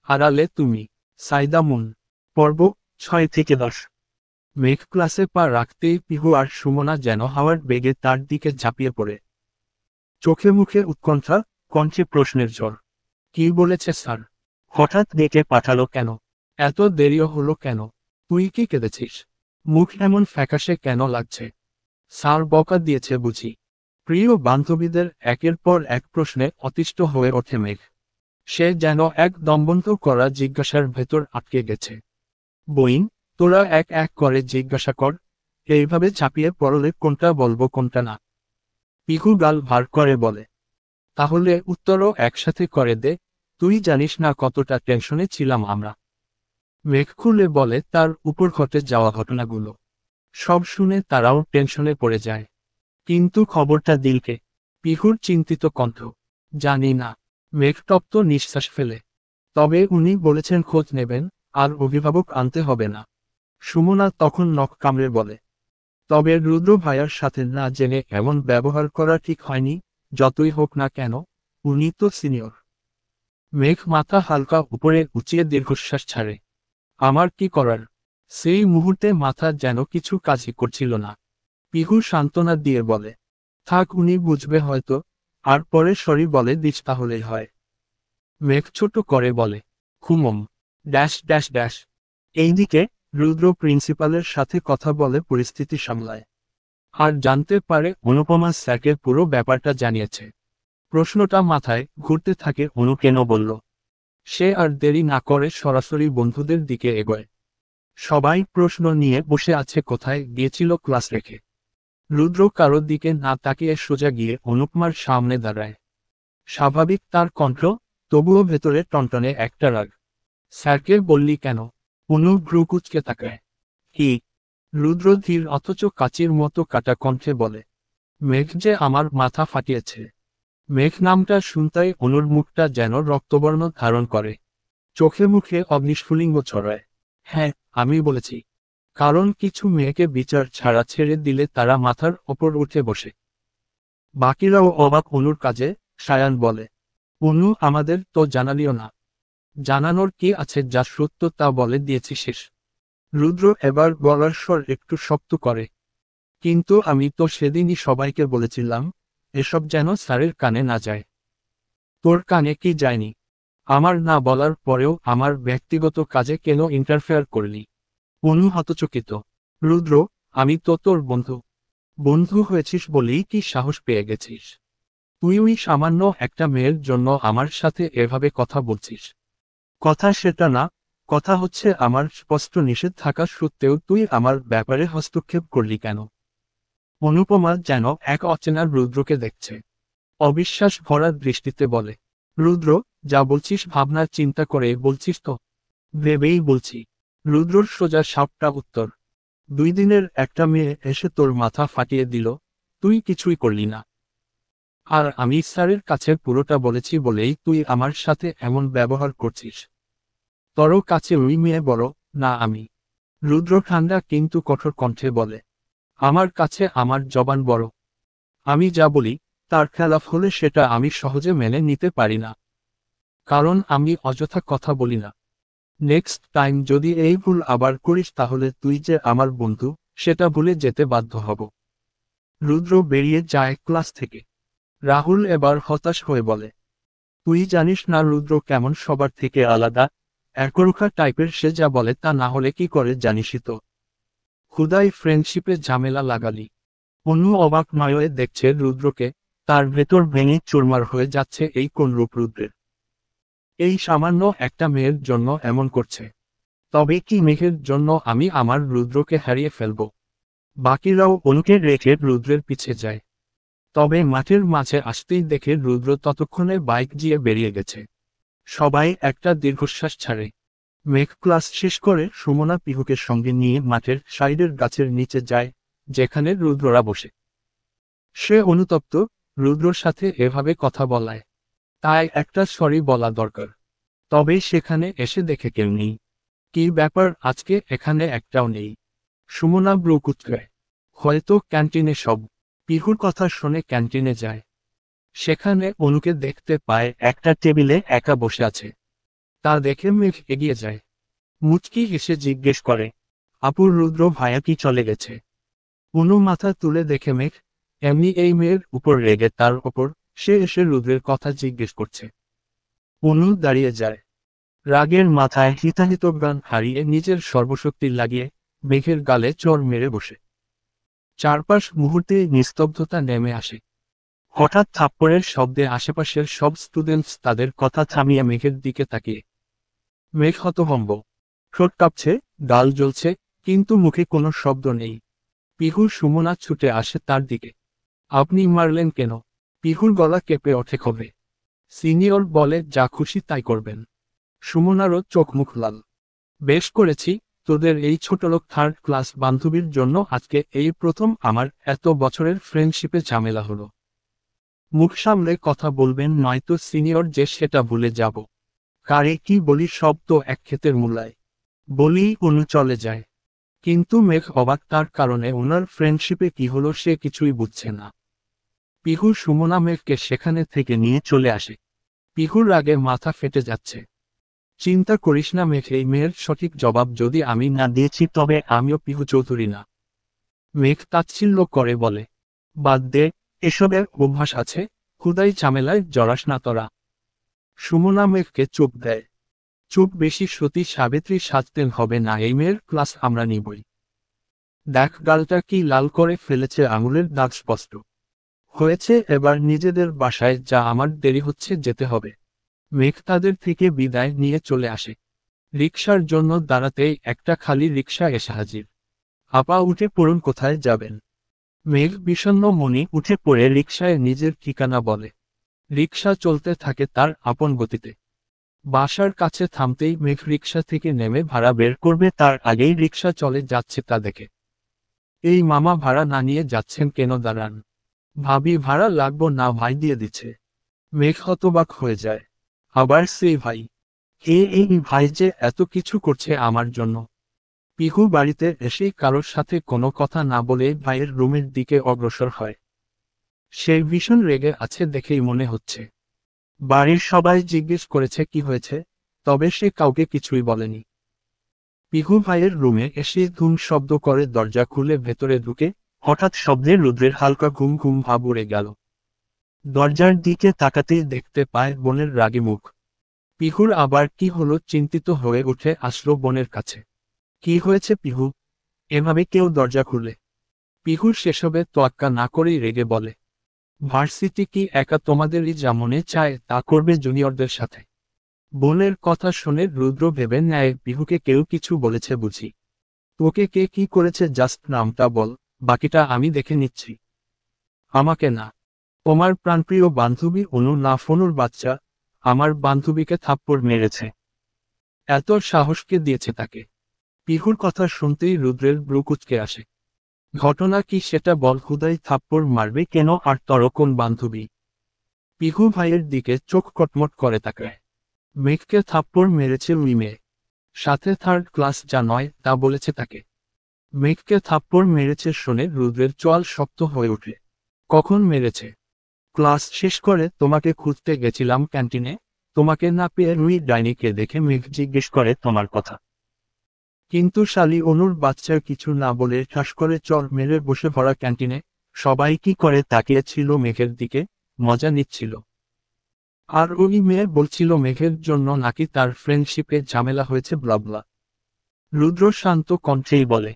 আড়ালে তুমি। সাইদা মুন। পর্ব 6 থেকে 10। মেঘ ক্লাসে পা রাখতেই পিহু আর সুমনা যেন হাওয়ার বেগে তার দিকে ঝাঁপিয়ে পড়ে। চোখে মুখে উৎকণ্ঠা, কণ্ঠে প্রশ্নের ঝড়। কি বলেছে স্যার? হঠাৎ ডেকে পাঠালো কেন? এত দেরিও হলো কেন? তুই কি কেঁদেছিস? মুখ এমন ফ্যাকাশে কেন লাগছে? স্যার বকা দিয়েছে বুঝি? প্রিয় বান্ধবীদের একের পর এক প্রশ্নে অতিষ্ঠ হয়ে ওঠে মেঘ। সে যেন এক দমবন্ধ করা জিজ্ঞাসার ভেতর আটকে গেছে। বইন, তোরা এক এক করে জিজ্ঞাসা কর। এইভাবে চাপিয়ে পড়লে কোনটা বলবো কোনটা না। পিহু গাল ভার করে বলে। তাহলে উত্তরও একসাথে করে দে। তুই জানিস না কতটা টেনশনে ছিলাম আমরা। মেঘ খুলে বলে তার উপর ঘটে যাওয়া ঘটনাগুলো। সব শুনে তারাও টেনশনে পড়ে যায়। কিন্তু খবরটা দিলকে। পিহুর চিন্তিত কণ্ঠ। জানি না। মেঘ তপ্ত নিঃশ্বাস ফেলে। তবে উনি বলেছেন খোঁজ নেবেন, আর অভিভাবক আনতে হবে না। সুমনা তখন নখ কামড়ে বলে। তবে রুদ্র ভাইয়ার সাথে না জেনে এমন ব্যবহার করা ঠিক হয়নি, যতই হোক না কেন, উনি তো সিনিয়র। মেঘ মাথা হালকা উপরে উঁচিয়ে দীর্ঘশ্বাস ছাড়ে। আমার কি করার? সেই মুহূর্তে মাথা যেন কিছু কাজই করছিল না। পিহু সান্ত্বনা দিয়ে বলে, থাক উনি বুঝবে হয়তো, আর পরে সরি বলে দিস তাহলেই হয়। মেঘ ছোট করে বলে, খুমম। Dash dash dash. এইদিকে রুদ্র প্রিন্সিপালের সাথে কথা বলে পরিস্থিতি সামলায়। আর জানতে পারে অনুপমা স্যারকে পুরো ব্যাপারটা জানিয়েছে। প্রশ্নটা মাথায় ঘুরতে থাকে অনু কেন বলল। সে আর দেরি না করে সরাসরি বন্ধুদের দিকে এগোয়। সবাই প্রশ্ন নিয়ে বসে আছে কোথায় গিয়েছিল ক্লাস রেখে। রুদ্র কারোর দিকে না তাকিয়ে সোজা গিয়ে অনুপমার সামনে দাঁড়ায়। স্বাভাবিক তার কণ্ঠ, তবুও ভেতরে টনটনে একটা রাগ। স্যারকে বললি কেন? অনু ভ্রু কুঁচকে তাকায়। কি? রুদ্র ধীর অথচ কাচির মতো কাটা কণ্ঠে বলে। মেঘ যে আমার মাথা ফাটিয়েছে। মেঘ নামটা শুনতেই অনুর মুখটা যেন রক্তবর্ণ ধারণ করে। চোখে মুখে অগ্নিস্ফুলিঙ্গ ছড়ায়। হ্যাঁ, আমি বলেছি। কারণ কিছু মেয়েকে বিচার ছাড়া ছেড়ে দিলে তারা মাথার ওপর উঠে বসে। বাকিরাও অবাক অনুর কাজে। সায়ান বলে, অনু আমাদের তো জানালিও না। জানানোর কি আছে, যা সত্য তা বলে দিয়েছি শেষ। রুদ্র এবার গলার স্বর একটু শক্ত করে। কিন্তু আমি তো সেদিনই সবাইকে বলেছিলাম, এসব যেন স্যারের কানে না যায়। তোর কানে কি যায়নি? আমার না বলার পরেও আমার ব্যক্তিগত কাজে কেন ইন্টারফেয়ার করলি? অনু হতচকিত। রুদ্র, আমি তো তোর বন্ধু। বন্ধু হয়েছিস বলেই কি সাহস পেয়ে গেছিস? তুই ওই সামান্য একটা মেয়ের জন্য আমার সাথে এভাবে কথা বলছিস? কথা সেটা না, কথা হচ্ছে আমার স্পষ্ট নিষেধ থাকা সত্ত্বেও তুই আমার ব্যাপারে হস্তক্ষেপ করলি কেন? অনুপমা যেন এক অচেনা রুদ্রকে দেখছে। অবিশ্বাস ভরা দৃষ্টিতে বলে, রুদ্র, যা বলছিস ভাবনা চিন্তা করে বলছিস তো? ভেবেই বলছি। রুদ্রর সোজা সাপটা উত্তর। 2 দিনের একটা মেয়ে এসে তোর মাথা ফাটিয়ে দিল, তুই কিছুই করলি না। আর আমি স্যারের কাছে পুরোটা বলেছি বলেই তুই আমার সাথে এমন ব্যবহার করছিস। তোর কাছে ওই মেয়ে বড়, না আমি? রুদ্র ঠান্ডা কিন্তু কঠোর কণ্ঠে বলে, আমার কাছে আমার জবান বড়। আমি যা বলি, তার খেলাফ হলে সেটা আমি সহজে মেনে নিতে পারি না। কারণ আমি অযথা কথা বলি না। নেক্সট টাইম যদি এই ভুল আবার করিস তাহলে তুই যে আমার বন্ধু, সেটা ভুলে যেতে বাধ্য হব। রুদ্র বেরিয়ে যায় ক্লাস থেকে। রাহুল এবার হতাশ হয়ে বলে, তুই জানিস না রুদ্র কেমন সবার থেকে আলাদা, একরোখা টাইপের সে, যা বলে তা না হলে কি করে জানিসই তো। খুদাই ফ্রেন্ডশিপে ঝামেলা লাগালি। অনু অবাক নয়ে দেখছে রুদ্রকে, তার ভেতর ভেঙে চুরমার হয়ে যাচ্ছে এই কোন রূপ রুদ্রের। এই সামান্য একটা মেয়ের জন্য এমন করছে। তবে কি মেঘের জন্য আমি আমার রুদ্রকে হারিয়ে ফেলব? বাকিরাও অনুকে রেখে রুদ্রের পিছে যায়। তবে মাঠের মাঝে আসতেই দেখে রুদ্র ততক্ষণে বাইক দিয়ে বেরিয়ে গেছে। সবাই একটা দীর্ঘশ্বাস ছাড়ে। মেঘ ক্লাস শেষ করে সুমনা পিহুকে সঙ্গে নিয়ে মাঠের সাইডের গাছের নিচে যায়, যেখানে রুদ্ররা বসে। সে অনুতপ্ত, রুদ্রর সাথে এভাবে কথা বলায়। তাই একটা সরি বলা দরকার। তবে সেখানে এসে দেখে কেউ নেই। কি ব্যাপার, আজকে এখানে একটাও নেই? সুমনা ব্রু কুঁচকায়। হয়তো ক্যান্টিনে সব। পিহুর কথা শুনে ক্যান্টিনে যায়। সেখানে অনুকে দেখতে পায় একটা টেবিলে একা বসে আছে। তা দেখে মেঘ এগিয়ে যায়। মুচকি হেসে জিজ্ঞেস করে, আপুর রুদ্র ভাইয়া কি চলে গেছে? অনু মাথা তুলে দেখে মেঘ এমনি এই মেয়ের উপর রেগে তার ওপর সে এসে রুদ্রের কথা জিজ্ঞেস করছে। অনু দাঁড়িয়ে যায়, রাগের মাথায় হিতাহিত গান হারিয়ে নিজের সর্বশক্তি লাগিয়ে মেঘের গালে চড় মেরে বসে। চারপাশ মুহূর্তে নিস্তব্ধতা নেমে আসে। হঠাৎ থাপ্পড়ের শব্দে আশেপাশের সব স্টুডেন্টস তাদের কথা থামিয়ে মেঘের দিকে তাকিয়ে। মেঘ হতভম্ব, ঠোঁট কাঁপছে, গাল জ্বলছে, কিন্তু মুখে কোনো শব্দ নেই। পিহুর সুমনা ছুটে আসে তার দিকে। আপনি মারলেন কেন? পিহুর গলা কেঁপে ওঠে ক্ষোভে। সিনিয়র বলে যা খুশি তাই করবেন। সুমনারও চোখ মুখ লাল। বেশ করেছি, তোদের এই ছোটলোক থার্ড ক্লাস বান্ধবীর জন্য আজকে এই প্রথম আমার এত বছরের ফ্রেন্ডশিপে ঝামেলা হলো। মুখ সামলে কথা বলবেন, নয়তো সিনিয়র যে সেটা ভুলে যাব। কারে কি বলি সব তো এক ক্ষেতের মূলায়। বলি অনু চলে যায়। কিন্তু মেঘ অবাক, তার কারণে ওনার ফ্রেন্ডশিপে কি হলো সে কিছুই বুঝছে না। পিহু সুমনা মেঘকে সেখানে থেকে নিয়ে চলে আসে। পিহুর রাগে মাথা ফেটে যাচ্ছে। চিন্তা করিস না মেঘ, এই মেয়ের সঠিক জবাব যদি আমি না দিয়েছি তবে আমিও পিহু চৌধুরী না। মেঘ তাচ্ছিল্য করে বলে, বাদ দে, এসবের অভ্যাস আছে, খুদাই ঝামেলায় জড়াস না তোরা। সুমনা মেঘকে চুপ দেয়। চুপ বেশি সতী সাবিত্রী সাজতেন হবে না, এই মেয়ের ক্লাস আমরা নিবই। দেখ গালটা কি লাল করে ফেলেছে, আঙুলের দাগ স্পষ্ট হয়েছে। এবার নিজেদের বাসায় যা, আমার দেরি হচ্ছে, যেতে হবে। মেঘ তাদের থেকে বিদায় নিয়ে চলে আসে। রিকশার জন্য দাঁড়াতেই একটা খালি রিকশা এসে হাজির। আপা উঠে পড়ুন, কোথায় যাবেন? মেঘ বিষণ্ণ মনে উঠে পড়ে রিকশায় নিজের ঠিকানা বলে। রিকশা চলতে থাকে তার আপন গতিতে। বাসার কাছে থামতেই মেঘ রিকশা থেকে নেমে ভাড়া বের করবে, তার আগেই রিকশা চলে যাচ্ছে তা দেখে। এই মামা ভাড়া না নিয়ে যাচ্ছেন কেন? দাঁড়ান, ভাবি ভাড়া লাগবো না ভাই দিয়ে দিচ্ছে। মেঘ হতবাক হয়ে যায়। আবার সেই ভাই? এই ভাই যে এত কিছু করছে আমার জন্য। পিহু বাড়িতে এসেই কারোর সাথে কোনো কথা না বলে ভাইয়ের রুমের দিকে অগ্রসর হয়। সে ভীষণ রেগে আছে দেখেই মনে হচ্ছে। বাড়ির সবাই জিজ্ঞেস করেছে কি হয়েছে, তবে সে কাউকে কিছুই বলেনি। পিহু ভাইয়ের রুমে এসে ধুম শব্দ করে দরজা খুলে ভেতরে ঢুকে। হঠাৎ শব্দে রুদ্রের হালকা ঘুম ঘুম ভাব উড়ে গেল। দরজার দিকে তাকাতেই দেখতে পায় বোনের রাগী মুখ। পিহুর আবার কি হলো, চিন্তিত হয়ে উঠে আসলো বোনের কাছে। কি হয়েছে পিহু? এভাবে কেউ দরজা খুলে? পিহুর সেসবে তোয়াক্কা না করেই রেগে বলে, ভার্সিটি কি একা তোমাদেরই যা মনে চায় তা করবে জুনিয়রদের সাথে? বোনের কথা শুনে রুদ্র ভেবে নেয় পিহুকে কেউ কিছু বলেছে বুঝি। তোকে কে কি করেছে জাস্ট নামটা বল, বাকিটা আমি দেখে নিচ্ছি। আমাকে না, তোমার প্রাণপ্রিয় বান্ধবী অনু না ফনুর বাচ্চা, আমার বান্ধবীকে থাপ্পড় মেরেছে। এত সাহস কে দিয়েছে তাকে? পিহুর কথা শুনতেই রুদ্রের ব্রু কুঁচকে আসে। ঘটনা কি সেটা বল, হুদাই থাপ্পড় মারবে কেন, আর তোর কোন বান্ধবী? পিহু ভাইয়ের দিকে চোখ কটমট করে তাকায়। মেঘকে থাপ্পড় মেরেছে ওই মেয়ে, সাথে থার্ড ক্লাস যা নয় তা বলেছে তাকে। মেঘকে থাপ্পড় মেরেছে শুনে রুদ্রের চোয়াল শক্ত হয়ে ওঠে। কখন মেরেছে? ক্লাস শেষ করে তোমাকে খুঁজতে গেছিলাম ক্যান্টিনে, তোমাকে না পেয়ে রুই ডাইনিকে দেখে মেঘ জিজ্ঞেস করে তোমার কথা। কিন্তু শালি অনুর বাচ্চার কিছু না বলে ঠাস করে চড় মেরে বসে ভরা ক্যান্টিনে সবাই কি করে তাকিয়েছিল মেঘের দিকে, মজা নিচ্ছিল। আর ওই মেয়ে বলছিল মেঘের জন্য নাকি তার ফ্রেন্ডশিপে ঝামেলা হয়েছে ব্লাবলা। রুদ্র শান্ত কণ্ঠেই বলে,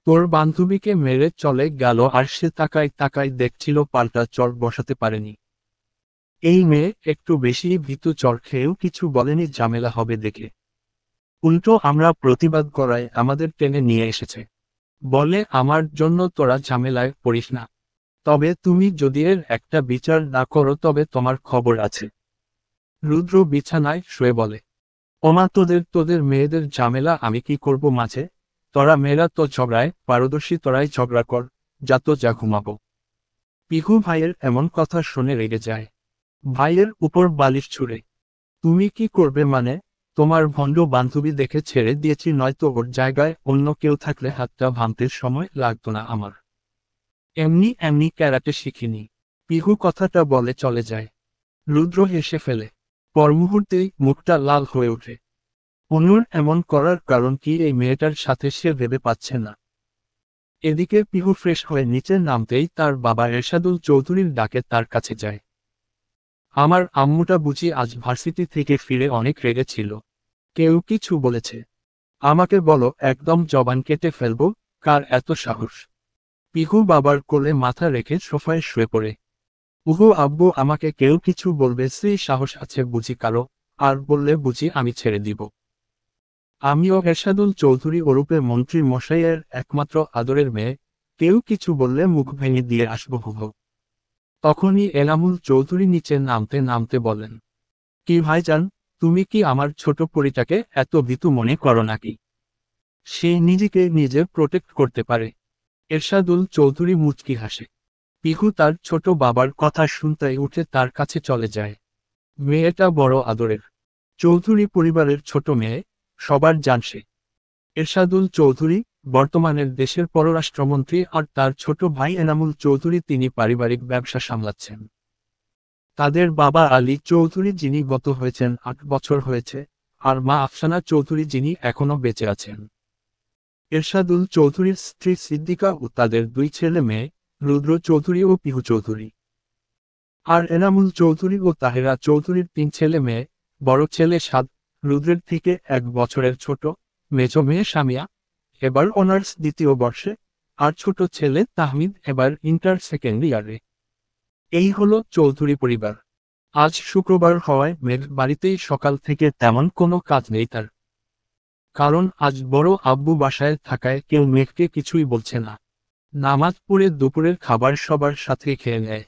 তোর বান্ধবীকে মেরে চলে গেল আর সে তাকায় তাকায় দেখছিল, পাল্টা চড় বসাতে পারেনি। এই মেয়ে একটু বেশি ভীতু, চড় খেয়েও কিছু বলেনি ঝামেলা হবে দেখে। উল্টো আমরা প্রতিবাদ করায় আমাদের টেনে নিয়ে এসেছে। বলে আমার জন্য তোরা ঝামেলায় পড়িস না। তবে তুমি যদি এর একটা বিচার না করো তবে তোমার খবর আছে। রুদ্র বিছানায় শুয়ে বলে, ওমা তোদের মেয়েদের ঝামেলা আমি কি করব মাঝে? তোরা মেয়েরা তো ঝগড়ায় পারদর্শী, তোরাই ঝগড়া কর, যা তো যা ঘুমাবো। পিহু ভাইয়ের এমন কথা শুনে রেগে যায়। ভাইয়ের উপর বালিশ ছুঁড়ে। তুমি কি করবে মানে? তোমার ভণ্ড বান্ধবী দেখে ছেড়ে দিয়েছি, নয়তো ওর জায়গায় অন্য কেউ থাকলে হাতটা ভাঙতে সময় লাগতো না আমার। এমনি এমনি ক্যারাটে শিখিনি। পিহু কথাটা বলে চলে যায়। রুদ্র হেসে ফেলে। পর মুহূর্তেই মুখটা লাল হয়ে ওঠে। অনুর এমন করার কারণ কি এই মেয়েটার সাথে সে ভেবে পাচ্ছে না। এদিকে পিহু ফ্রেশ হয়ে নিচে নামতেই তার বাবা এরশাদুল চৌধুরীর ডাকে তার কাছে যায়। আমার আম্মুটা বুঝি আজ ভার্সিটি থেকে ফিরে অনেক রেগে ছিল। কেউ কিছু বলেছে? আমাকে বলো, একদম জবান কেটে ফেলবো। কার এত সাহস? পিহু বাবার কোলে মাথা রেখে সোফায় শুয়ে পড়ে। উহু, আব্বু, আমাকে কেউ কিছু বলবে সেই সাহস আছে বুঝি কারো? আর বললে বুঝি আমি ছেড়ে দিব? আমিও এরশাদুল চৌধুরী ওরূপে মন্ত্রী মশাইয়ের একমাত্র আদরের মেয়ে, কেউ কিছু বললে মুখ ভেঙে দিয়ে আসবো হুহু। তখনই এনামুল চৌধুরী নিচে নামতে নামতে বলেন, কি ভাইজান, তুমি কি আমার ছোট পরীটাকে এত ভীতু মনে করো নাকি? সে নিজেকে নিজে প্রোটেক্ট করতে পারে। এরশাদুল চৌধুরী মুচকি হাসে। পিহু তার ছোট বাবার কথা শুনতে উঠে তার কাছে চলে যায়। মেয়েটা বড় আদরের। চৌধুরী পরিবারের ছোট মেয়ে, সবার জান সে। এরশাদুল চৌধুরী বর্তমানের দেশের পররাষ্ট্রমন্ত্রী, আর তার ছোট ভাই এনামুল চৌধুরী তিনি পারিবারিক ব্যবসা সামলাচ্ছেন। তাদের বাবা আলী চৌধুরী যিনি গত হয়েছেন ৮ বছর হয়েছে, আর মা আফসানা চৌধুরী যিনি এখনও বেঁচে আছেন। এরশাদুল চৌধুরীর স্ত্রী সিদ্দিকা ও তাদের 2 ছেলে মেয়ে, রুদ্র চৌধুরী ও পিহু চৌধুরী। আর এনামুল চৌধুরী ও তাহেরা চৌধুরীর 3 ছেলে মেয়ে, বড় ছেলে সাদ, রুদ্রের থেকে 1 বছরের ছোট, মেজ মেয়ে সামিয়া, এবার অনার্স 2য় বর্ষে, আর ছোট ছেলে তাহমিদ এবার ইন্টার সেকেন্ড ইয়ারে। এই হলো চৌধুরী পরিবার। আজ শুক্রবার হওয়ায় মেঘ বাড়িতেই সকাল থেকে তেমন কোনো কাজ নেই তার। কারণ আজ বড় আব্বু বাসায় থাকায় কেউ মেঘকে কিছুই বলছে না। নামাজ পড়ে দুপুরের খাবার সবার সাথে খেয়ে নেয়।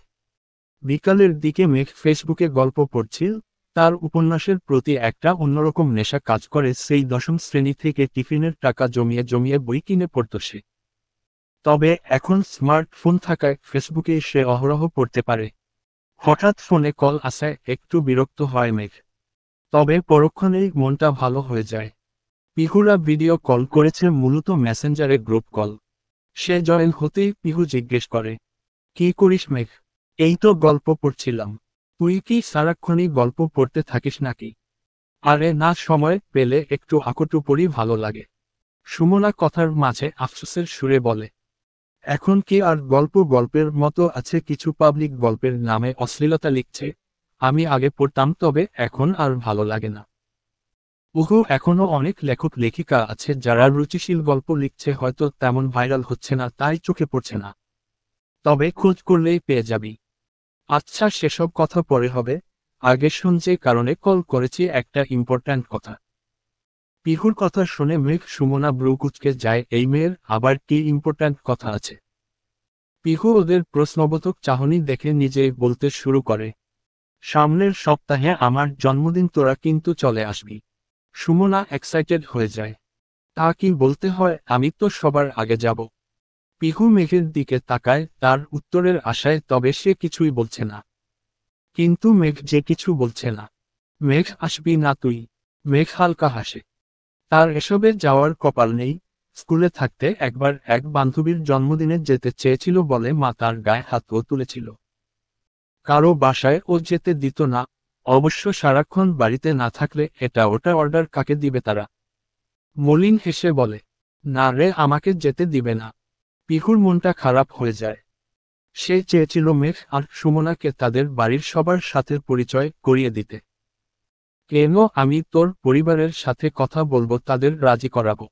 বিকালের দিকে মেঘ ফেসবুকে গল্প পড়ছিল। তার উপন্যাসের প্রতি একটা অন্যরকম নেশা কাজ করে, সেই 10ম শ্রেণী থেকে টিফিনের টাকা জমিয়ে জমিয়ে বই কিনে পড়ত সে। তবে এখন স্মার্টফোন থাকায় ফেসবুকে সে অহরহ পড়তে পারে। হঠাৎ ফোনে কল আসায় একটু বিরক্ত হয় মেঘ। তবে পরক্ষণেই মনটা ভালো হয়ে যায়। পিহুরা ভিডিও কল করেছে, মূলত মেসেঞ্জারে গ্রুপ কল। সে জয়েন হতেই পিহু জিজ্ঞেস করে, কি করিস মেঘ? এই তো গল্প পড়ছিলাম। তুই কি সারাক্ষণই গল্প পড়তে থাকিস নাকি? আরে না, সময় পেলে একটু আকটু পড়ি, ভালো লাগে। সুমনা কথার মাঝে আফসোসের সুরে বলে, এখন কি আর গল্পের মতো আছে? কিছু পাবলিক গল্পের নামে অশ্লীলতা লিখছে। আমি আগে পড়তাম, তবে এখন আর ভালো লাগে না। উহু, এখনো অনেক লেখক লেখিকা আছে যারা রুচিশীল গল্প লিখছে, হয়তো তেমন ভাইরাল হচ্ছে না তাই চোখে পড়ছে না। তবে খোঁজ করলেই পেয়ে যাবি। আচ্ছা, সেসব কথা পরে হবে। আগে শুন, যে কারণে কল করেছি একটা ইম্পর্ট্যান্ট কথা। পিহুর কথা শুনে মেঘ সুমনা ব্রু কুঁচকে যায়। এই মেয়ের আবার কি ইম্পর্ট্যান্ট কথা আছে? পিহু ওদের প্রশ্নবোধক চাহনি দেখে নিজেই বলতে শুরু করে, সামনের সপ্তাহে আমার জন্মদিন, তোরা কিন্তু চলে আসবি। সুমনা এক্সাইটেড হয়ে যায়। তা কি বলতে হয়, আমি তো সবার আগে যাব। পিহু মেঘের দিকে তাকায় তার উত্তরের আশায়, তবে সে কিছুই বলছে না। কিন্তু মেঘ যে কিছু বলছে না। মেঘ, আসবি না তুই? মেঘ হালকা হাসে। তার এসবে যাওয়ার কপাল নেই। স্কুলে থাকতে একবার এক বান্ধবীর জন্মদিনে যেতে চেয়েছিল বলে মা তার গায়ে হাতও তুলেছিল। কারো বাসায় ও যেতে দিত না। অবশ্য সারাক্ষণ বাড়িতে না থাকলে এটা ওটা অর্ডার কাকে দিবে তারা? মলিন হেসে বলে, না রে, আমাকে যেতে দিবে না। পিহুর মনটা খারাপ হয়ে যায়। সে চেয়েছিল মেঘ আর সুমনাকে তাদের বাড়ির সবার সাথে পরিচয় করিয়ে দিতে। কেন? আমি তোর পরিবারের সাথে কথা বলবো, তাদের রাজি করাবো।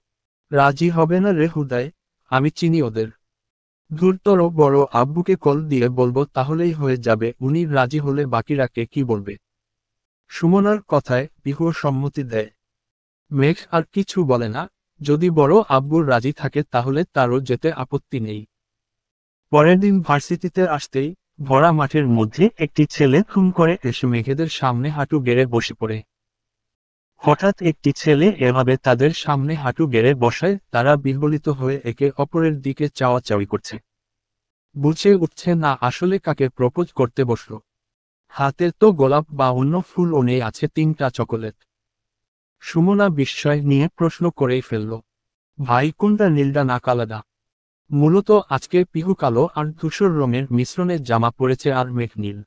রাজি হবে না রে হুদায়, আমি চিনি ওদের। ধূর্তর বড় আব্বুকে কল দিয়ে বলবো, তাহলেই হয়ে যাবে। উনি রাজি হলে বাকিরা কে কি বলবে? সুমনার কথায় পিহু সম্মতি দেয়। মেঘ আর কিছু বলে না। যদি বড় আব্বুর রাজি থাকে তাহলে তারও যেতে আপত্তি নেই। পরের দিন ভার্সিটিতে আসতেই ভরা মাঠের মধ্যে একটি ছেলে খুম করে এসে মেঘেদের সামনে হাঁটু গেড়ে বসে পড়ে। হঠাৎ একটি ছেলে এভাবে তাদের সামনে হাঁটু গেড়ে বসায়, তারা বিহ্বলিত হয়ে একে অপরের দিকে চাওয়াচাওয়ি করছে। বুঝে উঠছে না আসলে কাকে প্রপোজ করতে বসল। হাতে তো গোলাপ বা অন্য ফুলও নেই, আছে 3টা চকোলেট। সুমনা বিস্ময় নিয়ে প্রশ্ন করেই ফেলল, ভাই, কোনটা নীলডা না কালাডা? মূলত আজকে পিহু কালো আর ধূসর রঙের মিশ্রণে জামা পরেছে, আর মেঘ নীল।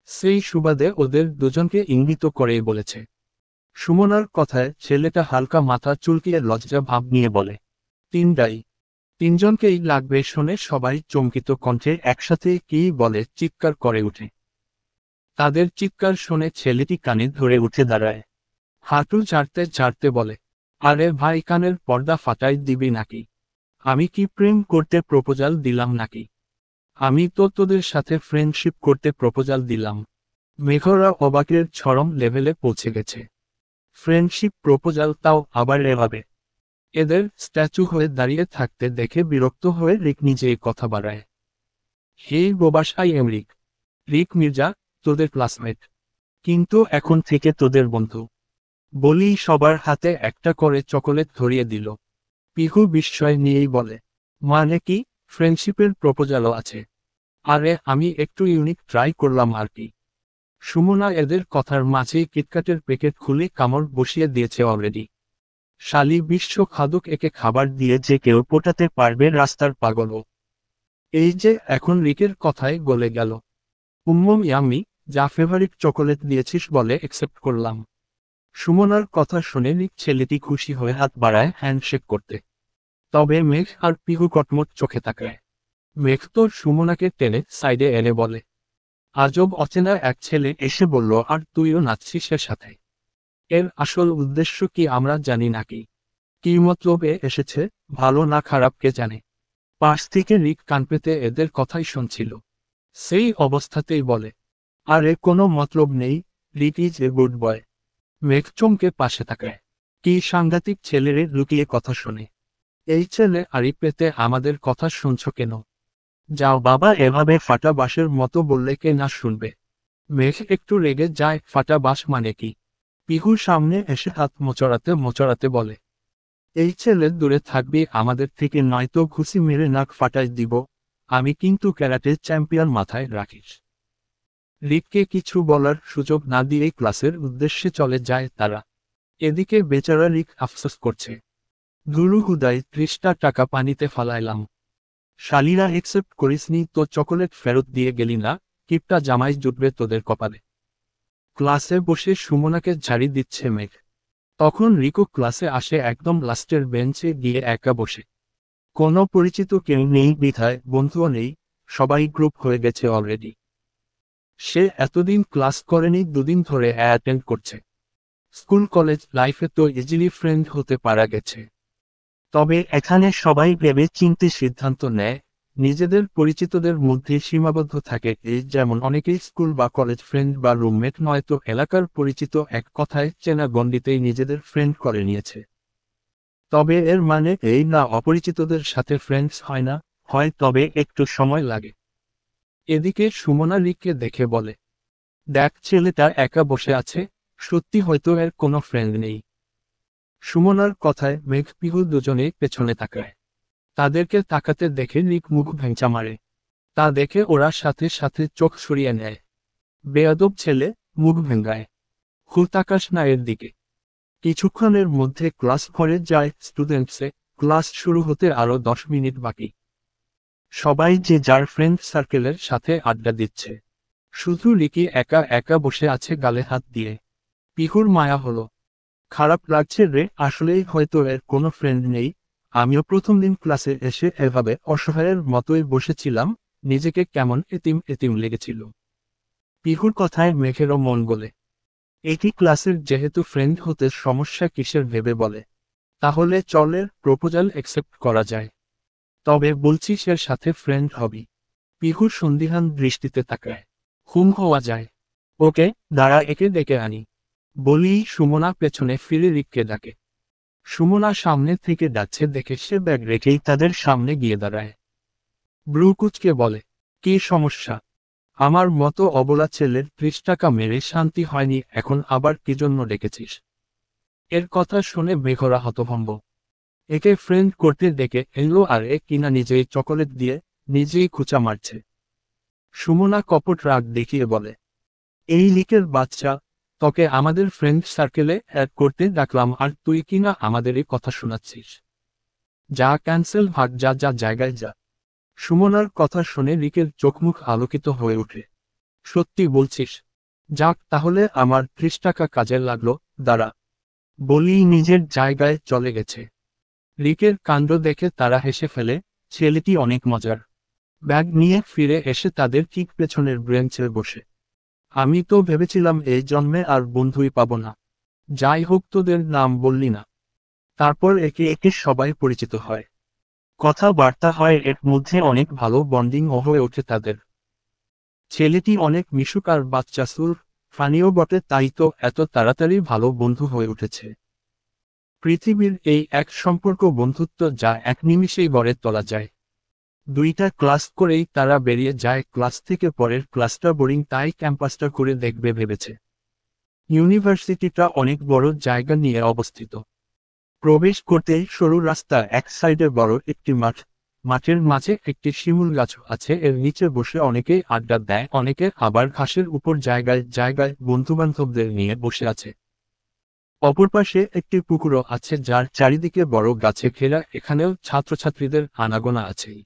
সেই সুবাদে ওদের দুজনকে ইঙ্গিত করেই বলেছে। সুমনার কথায় ছেলেটা হালকা মাথা চুলকিয়ে লজ্জা ভাব নিয়ে বলে, তিনটাই। তিনজনকেই লাগবে শুনে সবাই চমকিত কণ্ঠে একসাথে কী বলে চিৎকার করে ওঠে। তাদের চিৎকার শুনে ছেলেটি কানে ধরে উঠে দাঁড়ায়। হাঁটু চাড়তে চাড়তে বলে, আরে ভাই কানের পর্দা ফাটাই দিবি নাকি? আমি কি প্রেম করতে প্রপোজাল দিলাম নাকি? আমি তো তোদের সাথে ফ্রেন্ডশিপ করতে প্রপোজাল দিলাম। মেঘরা অবাকের চরম লেভেলে পৌঁছে গেছে। ফ্রেন্ডশিপ প্রপোজাল, তাও আবার এভাবে। এদের স্ট্যাচু হয়ে দাঁড়িয়ে থাকতে দেখে বিরক্ত হয়ে রিক নিজেই কথা বাড়ায়। হেই বোবাস, আই এম রিক। রিক মির্জা, তোদের ক্লাসমেট। কিন্তু এখন থেকে তোদের বন্ধু। বলি সবার হাতে একটা করে চকোলেট ধরিয়ে দিল। পিহু বিস্ময় নিয়েই বলে, মানে কি? ফ্রেন্ডশিপের প্রপোজালও আছে? আরে আমি একটু ইউনিক ট্রাই করলাম আর কি। সুমনা এদের কথার মাঝেই কিটকাটের প্যাকেট খুলে কামড় বসিয়ে দিয়েছে অলরেডি। শালি বিশ্ব খাদক, একে খাবার দিয়ে যে কেউ পোটাতে পারবে রাস্তার পাগলও। এই যে এখন রিকের কথায় গলে গেল। ইয়াম্মি, যা ফেভারিট চকোলেট দিয়েছিস বলে একসেপ্ট করলাম। সুমনার কথা শুনে রিক ছেলেটি খুশি হয়ে হাত বাড়ায় হ্যান্ডশেক করতে। তবে মেঘ আর পিহু কটমট চোখে তাকায়। মেঘ তো সুমনাকে টেনে সাইডে এনে বলে, আজব অচেনা এক ছেলে এসে বলল আর তুইও নাচছিস এর সাথে। এর আসল উদ্দেশ্য কি আমরা জানি নাকি? কি মতলবে এসেছে, ভালো না খারাপ কে জানে। পাশ থেকে রিক কান পেতে এদের কথাই শুনছিল। সেই অবস্থাতেই বলে, আরে কোনো মতলব নেই, রিক ইজ এ গুড বয়। মেঘ চমকে পাশে তাকায়। কি সাংঘাতিক ছেলেরে লুকিয়ে কথা শোনে। এই ছেলে আড়ি পেতে আমাদের কথা শুনছ কেন? যাও বাবা, এভাবে ফাটা বাঁশের মতো বললে কে না শুনবে। মেঘ একটু রেগে যায়, ফাটা বাঁশ মানে কি? পিহুর সামনে এসে হাত মোচড়াতে মোচড়াতে বলে, এই ছেলে দূরে থাকবি আমাদের থেকে, নয়তো ঘুষি মেরে নাক ফাটাই দিব। আমি কিন্তু ক্যারাটে চ্যাম্পিয়ন, মাথায় রাখিস। রিককে কিছু বলার সুযোগ না দিয়েই ক্লাসের উদ্দেশ্যে চলে যায় তারা। এদিকে বেচারা রিক আফসোস করছে, ধুরু হুদাই 30টা টাকা পানিতে ফালাইলাম। শালিরা একসেপ্ট করিসনি তো চকোলেট ফেরত দিয়ে গেলি না, কিপটা জামাই জুটবে তোদের কপালে। ক্লাসে বসে সুমনাকে ঝাড়ি দিচ্ছে মেঘ। তখন রিকো ক্লাসে আসে, একদম লাস্টের বেঞ্চে গিয়ে একা বসে। কোনো পরিচিত কেউ নেই বিধায় বন্ধুও নেই, সবাই গ্রুপ হয়ে গেছে অলরেডি। সে এতদিন ক্লাস করেনি, দুদিন ধরে অ্যাটেন্ড করছে। স্কুল কলেজ লাইফে তো ইজিলি ফ্রেন্ড হতে পারা গেছে। তবে এখানে সবাই ভেবে চিন্তে সিদ্ধান্ত নেয়, নিজেদের পরিচিতদের মধ্যে সীমাবদ্ধ থাকে। এই যেমন অনেকেই স্কুল বা কলেজ ফ্রেন্ড বা রুমমেট নয়তো এলাকার পরিচিত, এক কথায় চেনা গণ্ডিতেই নিজেদের ফ্রেন্ড করে নিয়েছে। তবে এর মানে এই না অপরিচিতদের সাথে ফ্রেন্ডস হয় না, হয় তবে একটু সময় লাগে। এদিকে সুমনা রিককে দেখে বলে, দেখ ছেলেটা একা বসে আছে, সত্যি হয়তো এর কোনো ফ্রেন্ড নেই। সুমনার কথায় মেঘ পিহু দুজনেই পেছনে তাকায়। তাদেরকে তাকাতে দেখে রিক মুখ ভেঙচা মারে। তা দেখে ওরা সাথে সাথে চোখ সরিয়ে নেয়। বেয়াদব ছেলে, মুখ ভেঙ্গায়। তাকাস না এর দিকে। কিছুক্ষণের মধ্যে ক্লাস ভরে যায় স্টুডেন্টসে। ক্লাস শুরু হতে আরো 10 মিনিট বাকি। সবাই যে যার ফ্রেন্ড সার্কেলের সাথে আড্ডা দিচ্ছে। শুধু রিকি একা একা বসে আছে গালে হাত দিয়ে। পিহুর মায়া হলো। খারাপ লাগছে রে, আসলেই হয়তো এর কোনো ফ্রেন্ড নেই। আমিও প্রথম দিন ক্লাসে এসে এভাবে অসহায়ের মতোই বসেছিলাম, নিজেকে কেমন এতিম এতিম লেগেছিল। পিহুর কথায় মেঘেরও মন গলে। একই ক্লাসের যেহেতু ফ্রেন্ড হতে সমস্যা কিসের ভেবে বলে, তাহলে চলের প্রপোজাল অ্যাকসেপ্ট করা যায়। তবে বলছিস এর সাথে ফ্রেন্ড হবি? পিহুর সন্দিহান দৃষ্টিতে তাকায়। হওয়া যায়। ওকে, দাঁড়া একে ডেকে আনি। বলি সুমনা পেছনে ফিরে রিককে ডাকে। সুমনা সামনে থেকে যাচ্ছে দেখে সে ব্যাগ রেখেই তাদের সামনে গিয়ে দাঁড়ায়। ব্রুকুচকে বলে, কি সমস্যা? আমার মতো অবলা ছেলের 30 টাকা মেরে শান্তি হয়নি, এখন আবার কি জন্য ডেকেছিস? এর কথা শুনে মেঘরা হতভম্ব। একে ফ্রেন্ড করতে ডেকে এলো আর এ কিনা নিজেই চকোলেট দিয়ে নিজেই খুঁচা মারছে। সুমনা কপট রাগ দেখিয়ে বলে, এই লিকের বাচ্চা, তোকে আমাদের ফ্রেন্ড সার্কেলে অ্যাড করতে ডাকলাম আর তুই কিনা আমাদেরই কথা শোনাচ্ছিস। যা ক্যান্সেল, ভাগ, যা যা জায়গায় যা। সুমনার কথা শুনে রিকের চোখমুখ আলোকিত হয়ে ওঠে। সত্যি বলছিস? যাক তাহলে, আমার 30 টাকা কাজে লাগলো, দাঁড়া। বলেই নিজের জায়গায় চলে গেছে। রিকের কাণ্ড দেখে তারা হেসে ফেলে, ছেলেটি অনেক মজার। ব্যাগ নিয়ে ফিরে এসে তাদের ঠিক পেছনের ব্রেঞ্চে বসে। আমি তো ভেবেছিলাম এই জন্মে আর বন্ধুই পাবো না। যাই হোক, তোদের নাম বললি না। তারপর একে একে সবাই পরিচিত হয়, কথাবার্তা হয়, এর মধ্যে অনেক ভালো বন্ডিং হয়ে ওঠে তাদের। ছেলেটি অনেক মিশুক আর বাচ্চাসুর, ফানিও বটে, তাই তো এত তাড়াতাড়ি ভালো বন্ধু হয়ে উঠেছে। পৃথিবীর এই এক সম্পর্ক, বন্ধুত্ব যা এক নিমিষেই গড়ে তোলা যায়। দুইটা ক্লাস করেই তারা বেরিয়ে যায় ক্লাস থেকে, পরের ক্লাসটা বোরিং, তাই ক্যাম্পাসটা করে দেখবে ভেবেছে। ইউনিভার্সিটিটা অনেক বড় জায়গা নিয়ে অবস্থিত। প্রবেশ করতেই সরু রাস্তা, এক সাইডে বড় একটি মাঠ, মাঠের মাঝে একটি শিমুল গাছ আছে, এর নিচে বসে অনেকেই আড্ডা দেয়, অনেকে আবার ঘাসের উপর জায়গায় জায়গায় বন্ধুবান্ধবদের নিয়ে বসে আছে। অপর পাশে একটি পুকুরও আছে যার চারিদিকে বড় গাছে ঘেরা, এখানেও ছাত্রছাত্রীদের আনাগোনা আছেই।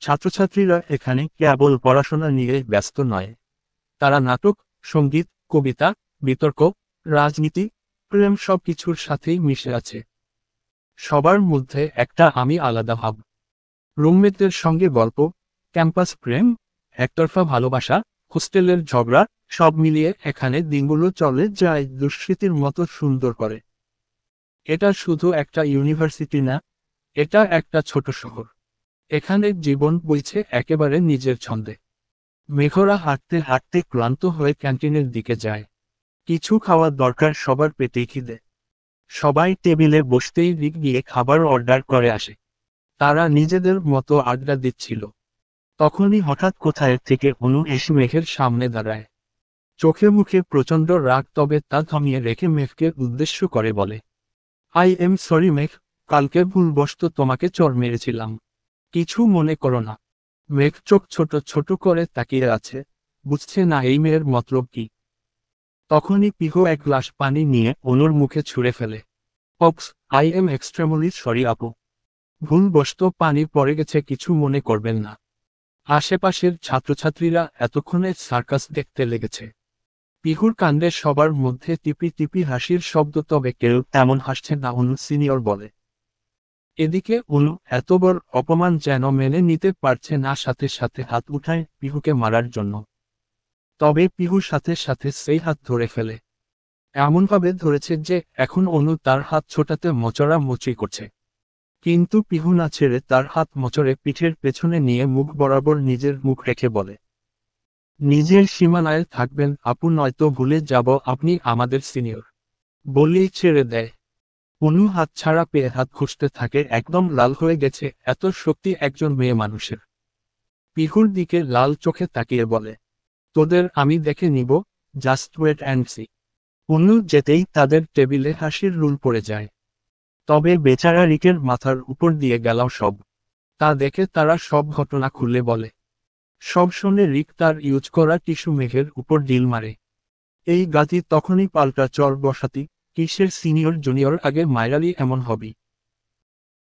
ছাত্রছাত্রীরা এখানে কেবল পড়াশোনা নিয়ে ব্যস্ত নয়, তারা নাটক, সঙ্গীত, কবিতা, বিতর্ক, রাজনীতি, প্রেম সব কিছুর সাথেই মিশে আছে। সবার মধ্যে একটা আমি আলাদা ভাব। রুমমেটদের সঙ্গে গল্প, ক্যাম্পাস প্রেম, একতরফা ভালোবাসা, হোস্টেলের ঝগড়া, সব মিলিয়ে এখানে দিনগুলো চলে যায় দুঃস্মৃতির মতো সুন্দর করে। এটা শুধু একটা ইউনিভার্সিটি না, এটা একটা ছোট শহর। এখানে জীবন বইছে একেবারে নিজের ছন্দে। মেঘরা হাঁটতে হাঁটতে ক্লান্ত হয়ে ক্যান্টিনের দিকে যায়। কিছু খাওয়ার দরকার সবার, পেটে খিদে। সবাই টেবিলে বসতেই রিক গিয়ে খাবার অর্ডার করে আসে। তারা নিজেদের মতো আড্ডা দিচ্ছিল। তখনই হঠাৎ কোথায় থেকে অনু এসে মেঘের সামনে দাঁড়ায়। চোখে মুখে প্রচণ্ড রাগ, তবে তা থামিয়ে রেখে মেঘকে উদ্দেশ্য করে বলে, আই এম সরি মেঘ, কালকে ভুলবশত তোমাকে চড় মেরেছিলাম। কিছু মনে করো না। মেঘ চোখ ছোট ছোট করে তাকিয়ে আছে, বুঝছে না এই মেয়ের মতলব কি। তখনই পিহু এক গ্লাস পানি নিয়ে অনুর মুখে ছুঁড়ে ফেলে। Oops, I am extremely sorry আপু। ভুলবশত পানি পড়ে গেছে, কিছু মনে করবেন না। আশেপাশের ছাত্রছাত্রীরা এতক্ষণে সার্কাস দেখতে লেগেছে। পিহুর কাণ্ডে সবার মধ্যে টিপি টিপি হাসির শব্দ, তবে কেউ তেমন হাসছে না, অনু সিনিয়র বলে। এদিকে অনু এত বড় অপমান যেন মেনে নিতে পারছে না, সাথে সাথে হাত উঠায় পিহুকে মারার জন্য। তবে পিহু সাথে সাথে সেই হাত ধরে ফেলে, এমনভাবে ধরেছে যে এখন অনু তার হাত ছোটাতে মোচড়া মুচড়ি করছে। কিন্তু পিহু না ছেড়ে তার হাত মোচড়ে পিঠের পেছনে নিয়ে মুখ বরাবর নিজের মুখ রেখে বলে, নিজের সীমানায় থাকবেন আপু, নয়তো ভুলে যাব আপনি আমাদের সিনিয়র। বলেই ছেড়ে দেয়। অনু হাত ছাড়া পেয়ে হাত ঘষতে থাকে, একদম লাল হয়ে গেছে, এত শক্তি একজন মেয়ে মানুষের। পিহুর দিকে লাল চোখে তাকিয়ে বলে, তোদের আমি দেখে নিব, জাস্ট ওয়েট অ্যান্ড সি। অনু যেতেই তাদের টেবিলে হাসির রুল পড়ে যায়। তবে বেচারা রিকের মাথার উপর দিয়ে গেল সব। তা দেখে তারা সব ঘটনা খুলে বলে। সব শুনে রিক তার ইউজ করা টিস্যু মেঘের উপর ডিল মারে। এই গাতি তখনই পাল্টা চর বসাতি, কিসের সিনিয়র জুনিয়র, আগে মাইরালি এমন হবি।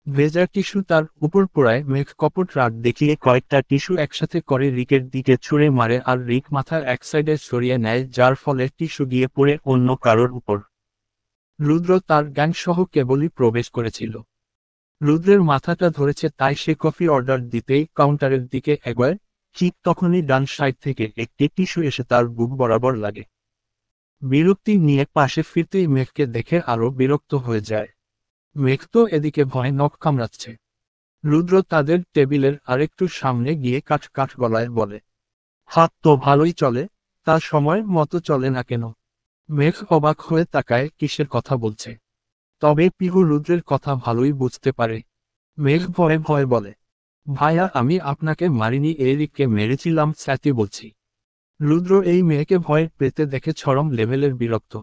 ভেজা টিস্যু তার উপর পোড়ায় মেঘ কপট রাগ দেখিয়ে কয়েকটা টিস্যু একসাথে করে রিকের দিকে ছুঁড়ে মারে, আর রিক মাথা এক সাইডে সরিয়ে নেয়, যার ফলে টিস্যু গিয়ে পড়ে অন্য কারোর উপর। রুদ্র তার গ্যাং সহ কেবলই প্রবেশ করেছিল। রুদ্রের মাথাটা ধরেছে, তাই সে কফি অর্ডার দিতেই কাউন্টারের দিকে এগোয়। ঠিক তখনই ডান সাইড থেকে একটি টিস্যু এসে তার বুক বরাবর লাগে। বিরক্তি নিয়ে পাশে ফিরতেই মেঘকে দেখে আরো বিরক্ত হয়ে যায়। মেঘ তো এদিকে ভয়ে নখ কামড়াচ্ছে। রুদ্র তাদের টেবিলের আরেকটু সামনে গিয়ে কাঠ কাঠ গলায় বলে, হাত তো ভালোই চলে, তা সময় মতো চলে না কেন? মেঘ অবাক হয়ে তাকায়, কিসের কথা বলছে। তবে পিহু রুদ্রের কথা ভালোই বুঝতে পারে। মেঘ ভয়ে ভয়ে বলে, ভাইয়া আমি আপনাকে মারিনি, এরিককে মেরেছিলাম স্যাতি বলছি। রুদ্র এই মেয়েকে ভয় পেতে দেখে চরম লেভেলের বিরক্ত।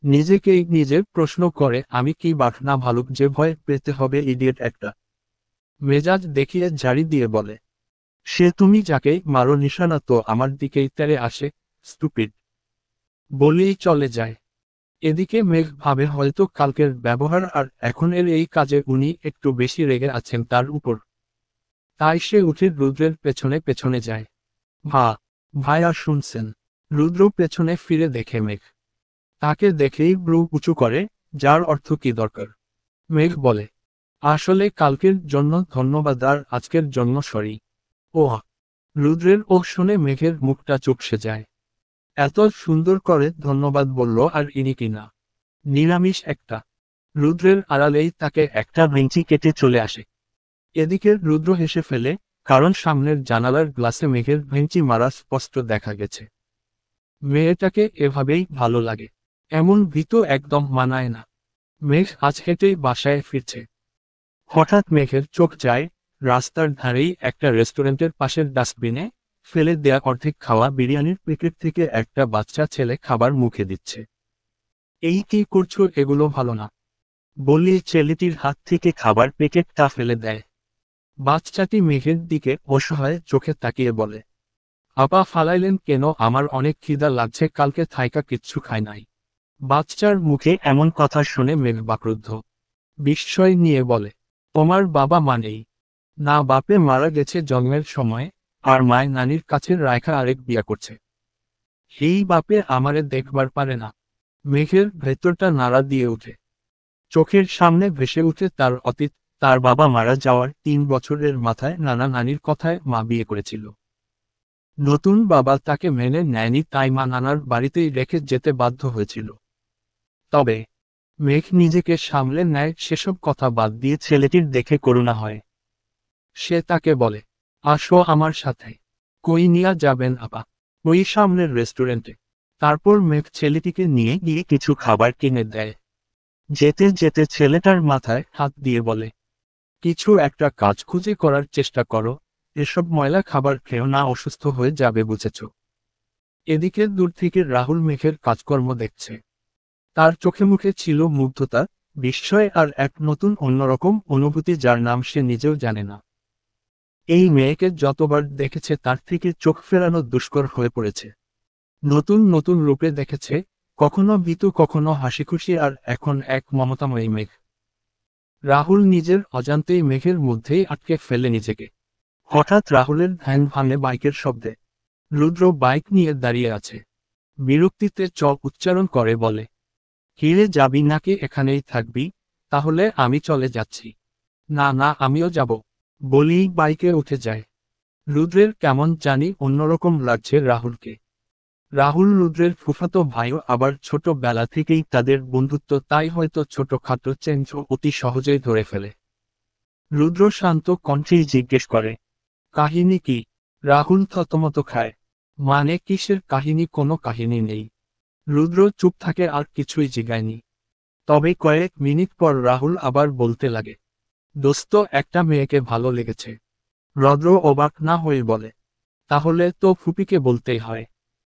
নিজেকেই নিজে প্রশ্ন করে, আমি কি বাঘ না ভালুক যে ভয় পেতে হবে, ইডিয়েট একটা। মেজাজ দেখিয়ে জারি দিয়ে বলে, সে তুমি যাকেই মারো নিশানা তো আমার দিকেই তেড়ে আসে, স্টুপিড। বলেই চলে যায়। এদিকে মেঘ ভাবে হয়তো কালকের ব্যবহার আর এখনের এই কাজে উনি একটু বেশি রেগে আছেন তার উপর। তাই সে উঠে রুদ্রের পেছনে পেছনে যায়। ভাইয়া শুনছেন? রুদ্র পেছনে ফিরে দেখে মেঘ। তাকে দেখেই ব্রু উঁচু করে, যার অর্থ কি দরকার? মেঘ বলে, আসলে কালকের জন্য ধন্যবাদ আর আজকের জন্য সরি। ওহ! রুদ্রের ও শুনে মেঘের মুখটা চুপসে যায়। এত সুন্দর করে ধন্যবাদ বলল আর ইনি কিনা নিরামিষ একটা। রুদ্রের আড়ালেই তাকে একটা ভেঙচি কেটে চলে আসে। এদিকে রুদ্র হেসে ফেলে, কারণ সামনের জানালার গ্লাসে মেঘের ভেঙচি মারা স্পষ্ট দেখা গেছে। মেয়েটাকে এভাবেই ভালো লাগে। এমন ভীত একদম মানায় না। মেঘ আজ হেঁটেই বাসায় ফিরছে। হঠাৎ মেঘের চোখ যায় রাস্তার ধারেই একটা রেস্টুরেন্টের পাশের ডাস্টবিনে ফেলে দেয়া অর্ধেক খাওয়া বিরিয়ানির প্যাকেট থেকে একটা বাচ্চা ছেলে খাবার মুখে দিচ্ছে। এই কি করছো, এগুলো ভালো না, বলে ছেলেটির হাত থেকে খাবার প্যাকেটটা ফেলে দেয়। বাচ্চাটি মেঘের দিকে অসহায় চোখে তাকিয়ে বলে, আপা ফালাইলেন কেন? আমার অনেক খিদা লাগছে, কালকে থাইকা কিচ্ছু খাই নাই। বাচ্চার মুখে এমন কথা শুনে মেঘ বাক্রুদ্ধ বিস্ময় নিয়ে বলে, তোমার বাবা মা নেই? না, বাপে মারা গেছে জন্মের সময়, আর মায় নানির কাছে রায়খা আরেক বিয়া করছে। এই বাপে আমারে দেখবার পারে না। মেঘের ভেতরটা নাড়া দিয়ে ওঠে। চোখের সামনে ভেসে উঠে তার অতীত। তার বাবা মারা যাওয়ার 3 বছরের মাথায় নানা নানির কথায় মা বিয়ে করেছিল। নতুন বাবা তাকে মেনে নেয়নি, তাই মা নানার বাড়িতেই রেখে যেতে বাধ্য হয়েছিল। তবে মেঘ নিজেকে সামলে নেয়, সেসব কথা বাদ দিয়ে ছেলেটির দেখে করুণা হয়। সে তাকে বলে, আসো আমার সাথে। কই নিয়া যাবেন আপা? ওই সামনের রেস্টুরেন্টে। তারপর মেঘ ছেলেটিকে নিয়ে গিয়ে কিছু খাবার কিনে দেয়। যেতে যেতে ছেলেটার মাথায় হাত দিয়ে বলে, কিছু একটা কাজ খুঁজে করার চেষ্টা করো, এসব ময়লা খাবার খেও না, অসুস্থ হয়ে যাবে, বুঝেছ? এদিকে দূর থেকে রাহুল মেঘের কাজকর্ম দেখছে। তার চোখে মুখে ছিল মুগ্ধতা, বিস্ময় আর এক নতুন অন্যরকম অনুভূতি যার নাম সে নিজেও জানে না। এই মেয়েকে যতবার দেখেছে তার থেকে চোখ ফেরানো দুষ্কর হয়ে পড়েছে। নতুন নতুন রূপে দেখেছে, কখনো ভীতু, কখনো হাসিখুশি, আর এখন এক মমতাময়ী মেঘ। রাহুল নিজের অজান্তেই মেঘের মধ্যেই আটকে ফেলে নিজেকে। হঠাৎ রাহুলের ধ্যান ভাঙে বাইকের শব্দে। রুদ্র বাইক নিয়ে দাঁড়িয়ে আছে। বিরক্তিতে চোখ উচ্চারণ করে বলে, হিরে যাবি নাকি এখানেই থাকবি? তাহলে আমি চলে যাচ্ছি। না না, আমিও যাব, বলেই বাইকে উঠে যায়। রুদ্রের কেমন জানি অন্যরকম লাগছে রাহুলকে। রাহুল রুদ্রের ফুফাতো ভাইও, আবার ছোটবেলা থেকেই তাদের বন্ধুত্ব, তাই হয়তো ছোটখাটো চেঞ্জও অতি সহজেই ধরে ফেলে। রুদ্র শান্ত কণ্ঠেই জিজ্ঞেস করে, কাহিনী কি? রাহুল থতমত খায়। মানে কিসের কাহিনী? কোনো কাহিনী নেই। রুদ্র চুপ থাকে, আর কিছুই জিগায়নি। তবে কয়েক মিনিট পর রাহুল আবার বলতে লাগে, দোস্ত, একটা মেয়েকে ভালো লেগেছে। রুদ্র অবাক না হয়ে বলে, তাহলে তো ফুপিকে বলতেই হয়।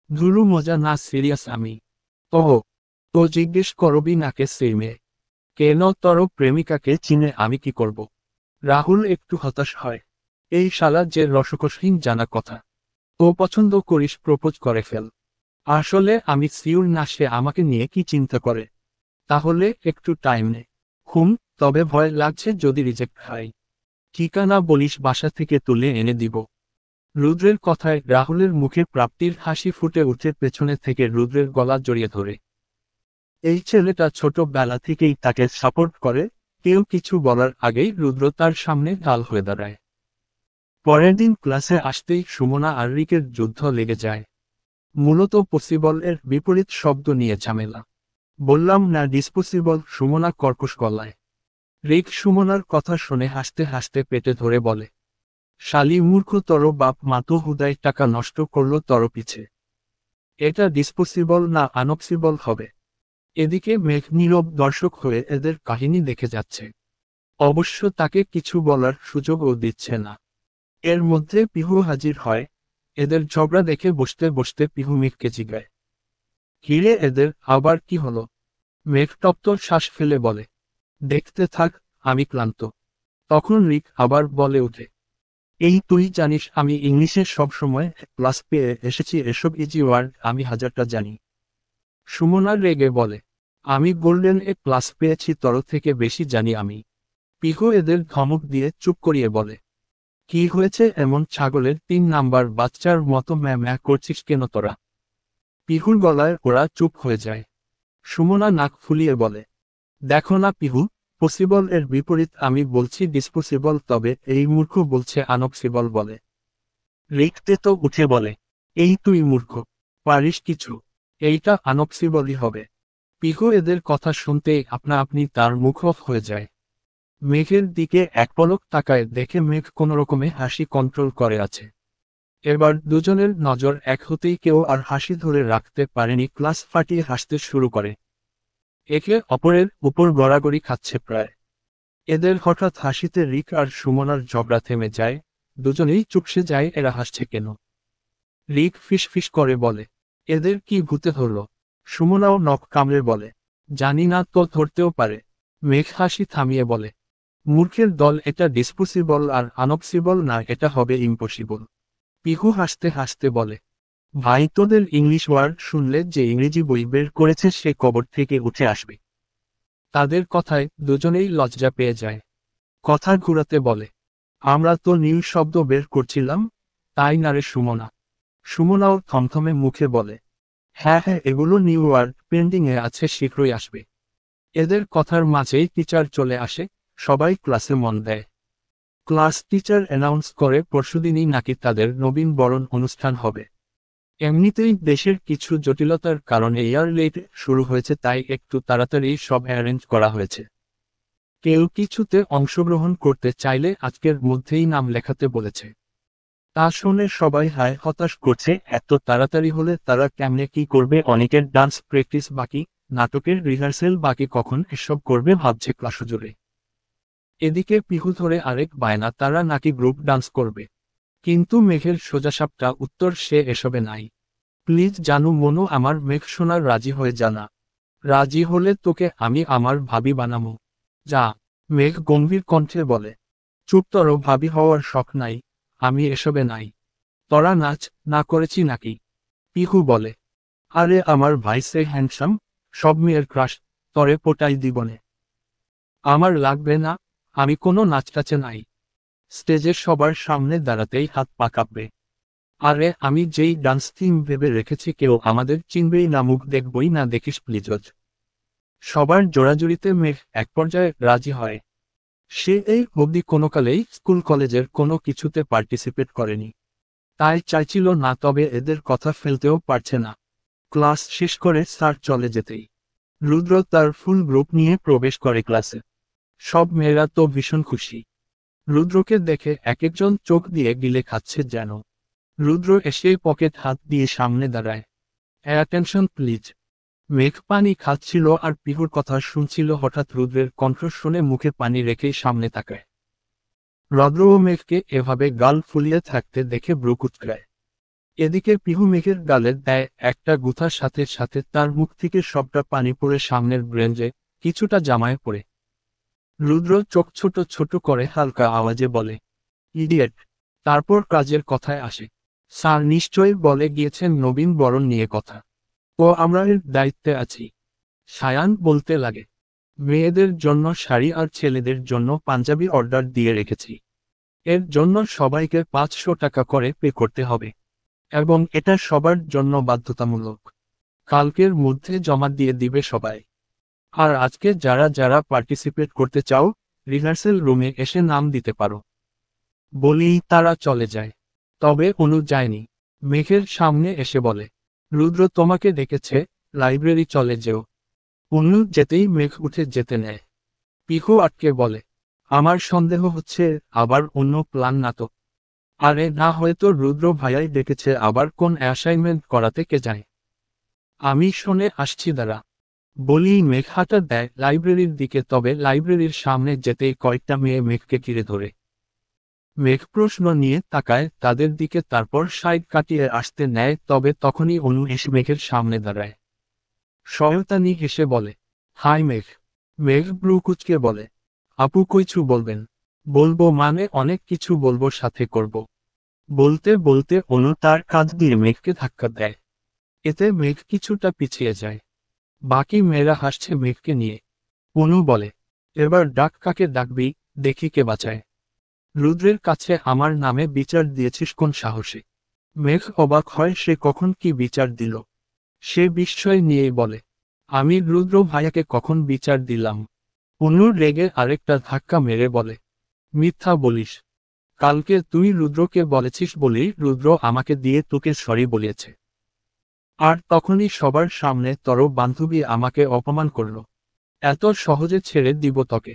ধুরু, মজা না, সিরিয়াস আমি। ওহ, তো জিজ্ঞেস করবি নাকে সেই মেয়ে? কেন, তোর প্রেমিকাকে চিনে আমি কি করব? রাহুল একটু হতাশ হয়। এই শালা যে রসকসহীন জানা কথা। ও পছন্দ করিস, প্রপোজ করে ফেল। আসলে আমি সিউর না সে আমাকে নিয়ে কি চিন্তা করে। তাহলে একটু টাইম নে। তবে ভয় লাগছে যদি রিজেক্ট হয়। ঠিকানা বলিস, বাসা থেকে তুলে এনে দিব। রুদ্রের কথায় রাহুলের মুখে প্রাপ্তির হাসি ফুটে উঠে পেছনে থেকে রুদ্রের গলা জড়িয়ে ধরে। এই ছেলেটা ছোটবেলা থেকেই তাকে সাপোর্ট করে, কেউ কিছু বলার আগেই রুদ্র তার সামনে ঢাল হয়ে দাঁড়ায়। পরের দিন ক্লাসে আসতেই সুমনা আর রিকের যুদ্ধ লেগে যায়। মূলত পসিবল এর বিপরীত শব্দ নিয়ে ঝামেলা। বললাম না ডিসপোসিবল, সুমনা কর্কশ গলায়। রিক সুমনার কথা শুনে হাসতে হাসতে পেটে ধরে বলে, শালি মূর্খ, তর বাপ মা তো হুদায় টাকা নষ্ট করলো তর পিছে। এটা ডিসপোসিবল না আনপসিবল হবে। এদিকে মেঘ নীরব দর্শক হয়ে এদের কাহিনী দেখে যাচ্ছে। অবশ্য তাকে কিছু বলার সুযোগও দিচ্ছে না। এর মধ্যে পিহু হাজির হয়। এদের ঝগড়া দেখে বসতে বসতে পিহু মেঘকে জিগায়, হিরে, এদের আবার কি হলো? মেঘ তপ্ত শ্বাস ফেলে বলে, দেখতে থাক, আমি ক্লান্ত। তখন রিক আবার বলে ওঠে, এই তুই জানিস আমি ইংলিশে সবসময় ক্লাস পেয়ে এসেছি, এসব ইজি ওয়ার্ড আমি হাজারটা জানি। সুমনা রেগে বলে, আমি গোল্ডেন এ প্লাস পেয়েছি, তর থেকে বেশি জানি আমি। পিহু এদের ধমক দিয়ে চুপ করিয়ে বলে, কি হয়েছে এমন ছাগলের 3 নাম্বার বাচ্চার মতো ম্যা ম্যা করছিস কেন তোরা? পিহুর গলায় ওরা চুপ হয়ে যায়। সুমনা নাক ফুলিয়ে বলে, দেখো না পিহু, পসিবল এর বিপরীত আমি বলছি ডিসপসিবল, তবে এই মূর্খ বলছে আনপসিবল বলে। লিখতে তো উঠে বলে। এই তুই মূর্খ, পারিস কিছু? এইটা আনপসিবলই হবে। পিহু এদের কথা শুনতেই আপনা আপনি তার মুখ অফ হয়ে যায়। মেঘের দিকে এক পলক তাকায়, দেখে মেঘ কোনোরকমে হাসি কন্ট্রোল করে আছে। এবার দুজনের নজর এক হতেই কেউ আর হাসি ধরে রাখতে পারেনি, ক্লাস ফাটিয়ে হাসতে শুরু করে। একে অপরের উপর গড়াগড়ি খাচ্ছে প্রায়। এদের হঠাৎ হাসিতে রিক আর সুমনার ঝগড়া থেমে যায়, দুজনেই চুপসে যায় এরা হাসছে কেন। রিক ফিস করে বলে, এদের কি ভূতে ধরল? সুমনাও নখ কামড়ে বলে, জানি না তো, ধরতেও পারে। মেঘ হাসি থামিয়ে বলে, মূর্খের দল, এটা ডিসপসিবল আর আনপসিবল না, এটা হবে ইম্পসিবল। পিহু হাসতে হাসতে বলে, ভাই তোদের ইংলিশ ওয়ার্ড শুনলে যে ইংরেজি বই বের করেছে সে কবর থেকে উঠে আসবে। তাদের কথায় দুজনেই লজ্জা পেয়ে যায়। কথা ঘুরাতে বলে, আমরা তো নিউ শব্দ বের করছিলাম, তাই না রে সুমনা? সুমনাও থমথমে মুখে বলে, হ্যাঁ হ্যাঁ, এগুলো নিউ ওয়ার্ড পেন্ডিংয়ে আছে, শীঘ্রই আসবে। এদের কথার মাঝেই টিচার চলে আসে, সবাই ক্লাসে মন দেয়। ক্লাস টিচার অ্যানাউন্স করে পরশুদিনই নাকি তাদের নবীন বরণ অনুষ্ঠান হবে। এমনিতেই দেশের কিছু জটিলতার কারণে ইয়ার লেট শুরু হয়েছে, তাই একটু তাড়াতাড়ি সব অ্যারেঞ্জ করা হয়েছে। কেউ কিছুতে অংশগ্রহণ করতে চাইলে আজকের মধ্যেই নাম লেখাতে বলেছে। তা শুনে সবাই হায় হতাশ করছে, এত তাড়াতাড়ি হলে তারা কেমনে কি করবে। অনেকের ডান্স প্র্যাকটিস বাকি, নাটকের রিহার্সেল বাকি, কখন এসব করবে ভাবছে ক্লাস জুড়ে। এদিকে পিহু ধরে আরেক বায়না, তারা নাকি গ্রুপ ডান্স করবে। কিন্তু মেঘের সোজাসাপটা উত্তর, সে এসবে নাই। প্লিজ জানু মনু আমার, মেঘ শোনার রাজি হয়ে জানা। রাজি হলে তোকে আমি আমার ভাবি বানামু। যা। মেঘ গম্ভীর কণ্ঠে বলে, চুপতর, ভাবি হওয়ার শখ নাই, আমি এসবে নাই। তোরা নাচ না করেছি নাকি? পিহু বলে, আরে আমার ভাই সে হ্যান্ডসাম, সব মেয়ের ক্রাশ, তরে পোটাই দিবনে। আমার লাগবে না, আমি কোনো নাচটাচে নাই। স্টেজে সবার সামনে দাঁড়াতেই হাত পা কাঁপবে। আরে আমি যেই ডান্স থিম ভেবে রেখেছি কেউ আমাদের চিনবেই না, মুখ দেখবই না, দেখিস প্লিজজ। সবার জোড়াজুড়িতে মেঘ এক পর্যায়ে রাজি হয়। সে এই অবধি কোনোকালেই স্কুল কলেজের কোনো কিছুতে পার্টিসিপেট করেনি, তাই চাইছিল না, তবে এদের কথা ফেলতেও পারছে না। ক্লাস শেষ করে স্যার চলে যেতেই রুদ্র তার ফুল গ্রুপ নিয়ে প্রবেশ করে ক্লাসে। সব মেয়েরা তো ভীষণ খুশি। রুদ্রকে দেখে এক একজন চোখ দিয়ে গিলে খাচ্ছে যেন। রুদ্র এসেই পকেট হাত দিয়ে সামনে দাঁড়ায়। Attention please. মেঘ পানি খাচ্ছিল আর পিহুর কথা শুনছিল, হঠাৎ রুদ্রের কণ্ঠ শুনে মুখে পানি রেখেই সামনে তাকায়। রুদ্র ও মেঘকে এভাবে গাল ফুলিয়ে থাকতে দেখে ব্রু কুঁচকায়। এদিকে পিহু মেঘের গালে দেয় একটা গুঁথার সাথে সাথে তার মুখ থেকে সবটা পানি পড়ে সামনের ব্রেঞ্জে, কিছুটা জামায় পড়ে। রুদ্র চোখ ছোট ছোট করে হালকা আওয়াজে বলে, ইডিয়েট। তারপর কাজের কথায় আসে। স্যার নিশ্চয়ই বলে গিয়েছেন নবীন বরণ নিয়ে কথা। ও আমরা এর দায়িত্বে আছি। সায়ান বলতে লাগে, মেয়েদের জন্য শাড়ি আর ছেলেদের জন্য পাঞ্জাবি অর্ডার দিয়ে রেখেছি। এর জন্য সবাইকে 500 টাকা করে পে করতে হবে, এবং এটা সবার জন্য বাধ্যতামূলক। কালকের মধ্যে জমা দিয়ে দিবে সবাই। আর আজকে যারা যারা পার্টিসিপেট করতে চাও, রিহার্সেল রুমে এসে নাম দিতে পারো। বলেই তারা চলে যায়। তবে অনু যায়নি। মেঘের সামনে এসে বলে, রুদ্র তোমাকে ডেকেছে, লাইব্রেরি চলে যেও। অনু যেতেই মেঘ উঠে যেতে নেয়। পিহু আটকে বলে, আমার সন্দেহ হচ্ছে আবার অন্য প্ল্যান না তো? আরে না, হয়তো রুদ্র ভাইয়াই ডেকেছে, আবার কোন অ্যাসাইনমেন্ট করাতে কে যায়। আমি শুনে আসছি দাঁড়া। বলেই মেঘ হাঁটা দেয় লাইব্রেরির দিকে, তবে লাইব্রেরির সামনে যেতেই কয়েকটা মেয়ে মেঘকে ঘিরে ধরে। মেঘ প্রশ্ন নিয়ে তাকায় তাদের দিকে, তারপর সাইড কাটিয়ে আসতে নেয়, তবে তখনই অনু এসে মেঘের সামনে দাঁড়ায়। শয়তানি হেসে বলে, হাই মেঘ। মেঘ ব্রু কুচকে বলে, আপু কইছু বলবেন? বলবো মানে অনেক কিছু বলবো, সাথে করব। বলতে বলতে অনু তার কাঁধ দিয়ে মেঘকে ধাক্কা দেয়। এতে মেঘ কিছুটা পিছিয়ে যায়। বাকি মেয়েরা হাসছে মেঘকে নিয়ে। অনু বলে, এবার ডাক কাকে ডাকবি, দেখি কে বাঁচায়। রুদ্রের কাছে আমার নামে বিচার দিয়েছিস কোন সাহসে? মেঘ অবাক হয়, সে কখন কি বিচার দিল। সে বিস্ময় নিয়েই বলে, আমি রুদ্র ভাইয়াকে কখন বিচার দিলাম? অনুর রেগে আরেকটা ধাক্কা মেরে বলে, মিথ্যা বলিস। কালকে তুই রুদ্রকে বলেছিস বলেই রুদ্র আমাকে দিয়ে তোকে সরি বলেছে। আর তখনই সবার সামনে তোর বান্ধবী আমাকে অপমান করল। এত সহজে ছেড়ে দিব তোকে?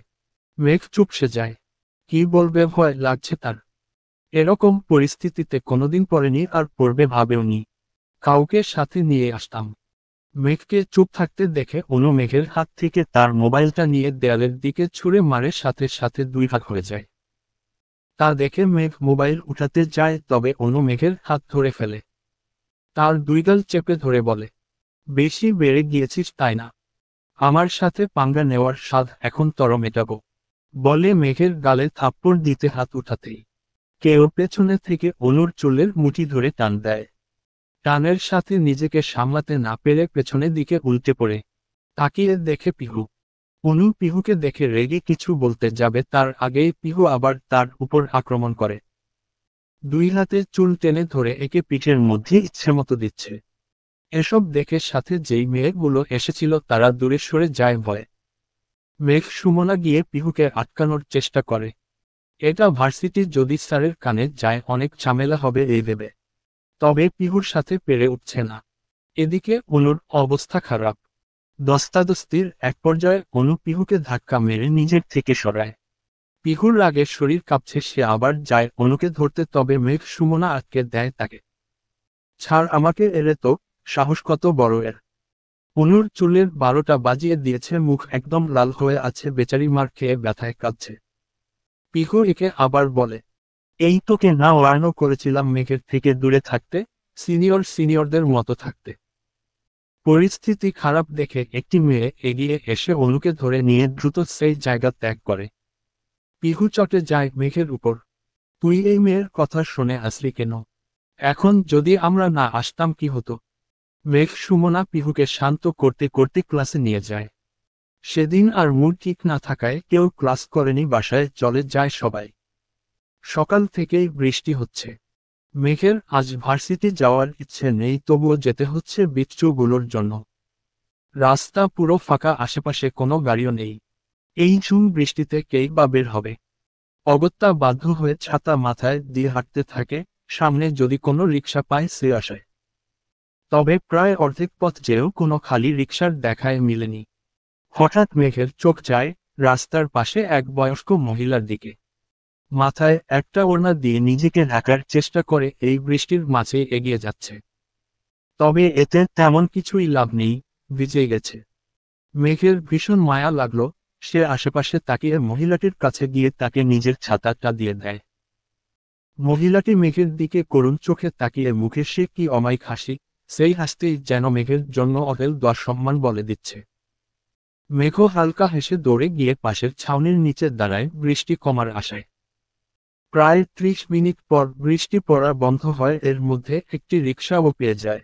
মেঘ চুপসে যায়। কি বলবে ভয় লাগছে তার। এরকম পরিস্থিতিতে কোনোদিন পড়েনি আর পড়বে ভাবেওনি। কাউকে সাথে নিয়ে আসতাম। মেঘকে চুপ থাকতে দেখে অনু মেঘের হাত থেকে তার মোবাইলটা নিয়ে দেয়ালের দিকে ছুঁড়ে মারে, সাথে সাথে দুই ভাগ হয়ে যায়। তা দেখে মেঘ মোবাইল উঠাতে যায়, তবে অনু মেঘের হাত ধরে ফেলে। তার দুই গাল চেপে ধরে বলে, বেশি বেড়ে গিয়েছিস তাই না? আমার সাথে পাঙ্গা নেওয়ার স্বাদ এখন তর মেটাবো। বলে মেঘের গালে থাপ্পড় দিতে হাত উঠাতেই কেউ পেছনে থেকে অনুর চুলের মুঠি ধরে টান দেয়। টানের সাথে নিজেকে সামলাতে না পেরে পেছনের দিকে উল্টে পড়ে তাকিয়ে দেখে পিহু। অনু পিহুকে দেখে রেগে কিছু বলতে যাবে, তার আগেই পিহু আবার তার উপর আক্রমণ করে। দুই হাতে চুল টেনে ধরে একে পিঠের মধ্যে ইচ্ছেমতো দিচ্ছে। এসব দেখে সাথে যেই মেয়েগুলো এসেছিল তারা দূরে সরে যায় ভয়ে। মেঘ সুমনা গিয়ে পিহুকে আটকানোর চেষ্টা করে। এটা ভার্সিটি, যদি স্যারের কানে যায় অনেক ঝামেলা হবে এই ভেবে। তবে পিহুর সাথে পেরে উঠছে না। এদিকে অনুর অবস্থা খারাপ। দস্তাদস্তির এক পর্যায়ে অনু পিহুকে ধাক্কা মেরে নিজের থেকে সরায়। পিহুর রাগে শরীর কাঁপছে, সে আবার যায় অনুকে ধরতে, তবে মেঘ সুমনা আটকে দেয় তাকে। ছাড় আমাকে, এরে তো সাহস কত বড় এর! অনুর চুলের 12টা বাজিয়ে দিয়েছে, মুখ একদম লাল হয়ে আছে, বেচারি মার খেয়ে ব্যথায় কাঁদছে। পিহু একে আবার বলে, এই তোকে না ওয়ার্নও করেছিলাম মেঘের থেকে দূরে থাকতে, সিনিয়রদের মতো থাকতে। পরিস্থিতি খারাপ দেখে একটি মেয়ে এগিয়ে এসে অনুকে ধরে নিয়ে দ্রুত সেই জায়গা ত্যাগ করে। পিহু চটে যায় মেঘের উপর। তুই এই মেয়ের কথা শুনে আসলি কেন? এখন যদি আমরা না আসতাম কি হতো? মেঘ সুমনা পিহুকে শান্ত করতে করতে ক্লাসে নিয়ে যায়। সেদিন আর মুড ঠিক না থাকায় কেউ ক্লাস করেনি, বাসায় চলে যায় সবাই। সকাল থেকেই বৃষ্টি হচ্ছে। মেঘের আজ ভার্সিটি যাওয়ার ইচ্ছে নেই, তবুও যেতে হচ্ছে বিচ্ছুগুলোর জন্য। রাস্তা পুরো ফাঁকা, আশেপাশে কোনো গাড়িও নেই। এই ঝুম বৃষ্টিতে কেই বা বের হবে? অগত্যা বাধ্য হয়ে ছাতা মাথায় দিয়ে হাঁটতে থাকে, সামনে যদি কোনো রিকশা পায় সে আশায়। তবে প্রায় অর্ধেক পথ যেও কোনো খালি রিকশার দেখায় মিলেনি। হঠাৎ মেঘের চোখ যায় রাস্তার পাশে এক বয়স্ক মহিলার দিকে। মাথায় একটা ওড়না দিয়ে নিজেকে ঢাকার চেষ্টা করে এই বৃষ্টির মাঝে এগিয়ে যাচ্ছে। তবে এতে তেমন কিছুই লাভ নেই, ভিজে গেছে। মেঘের ভীষণ মায়া লাগলো, সে আশেপাশে তাকিয়ে মহিলাটির কাছে গিয়ে তাকে নিজের ছাতাটা দিয়ে দেয়। মহিলাটি মেঘের দিকে করুণ চোখে তাকিয়ে মুখে সে কি অমায়িক হাসি, সেই হাসতেই যেন মেঘের জন্য অঢেল দশ সম্মান বলে দিচ্ছে। মেঘ হালকা হেসে দৌড়ে গিয়ে পাশের ছাউনির নিচে দাঁড়ায় বৃষ্টি কমার আশায়। প্রায় 30 মিনিট পর বৃষ্টি পড়া বন্ধ হয়, এর মধ্যে একটি রিকশাও পেয়ে যায়।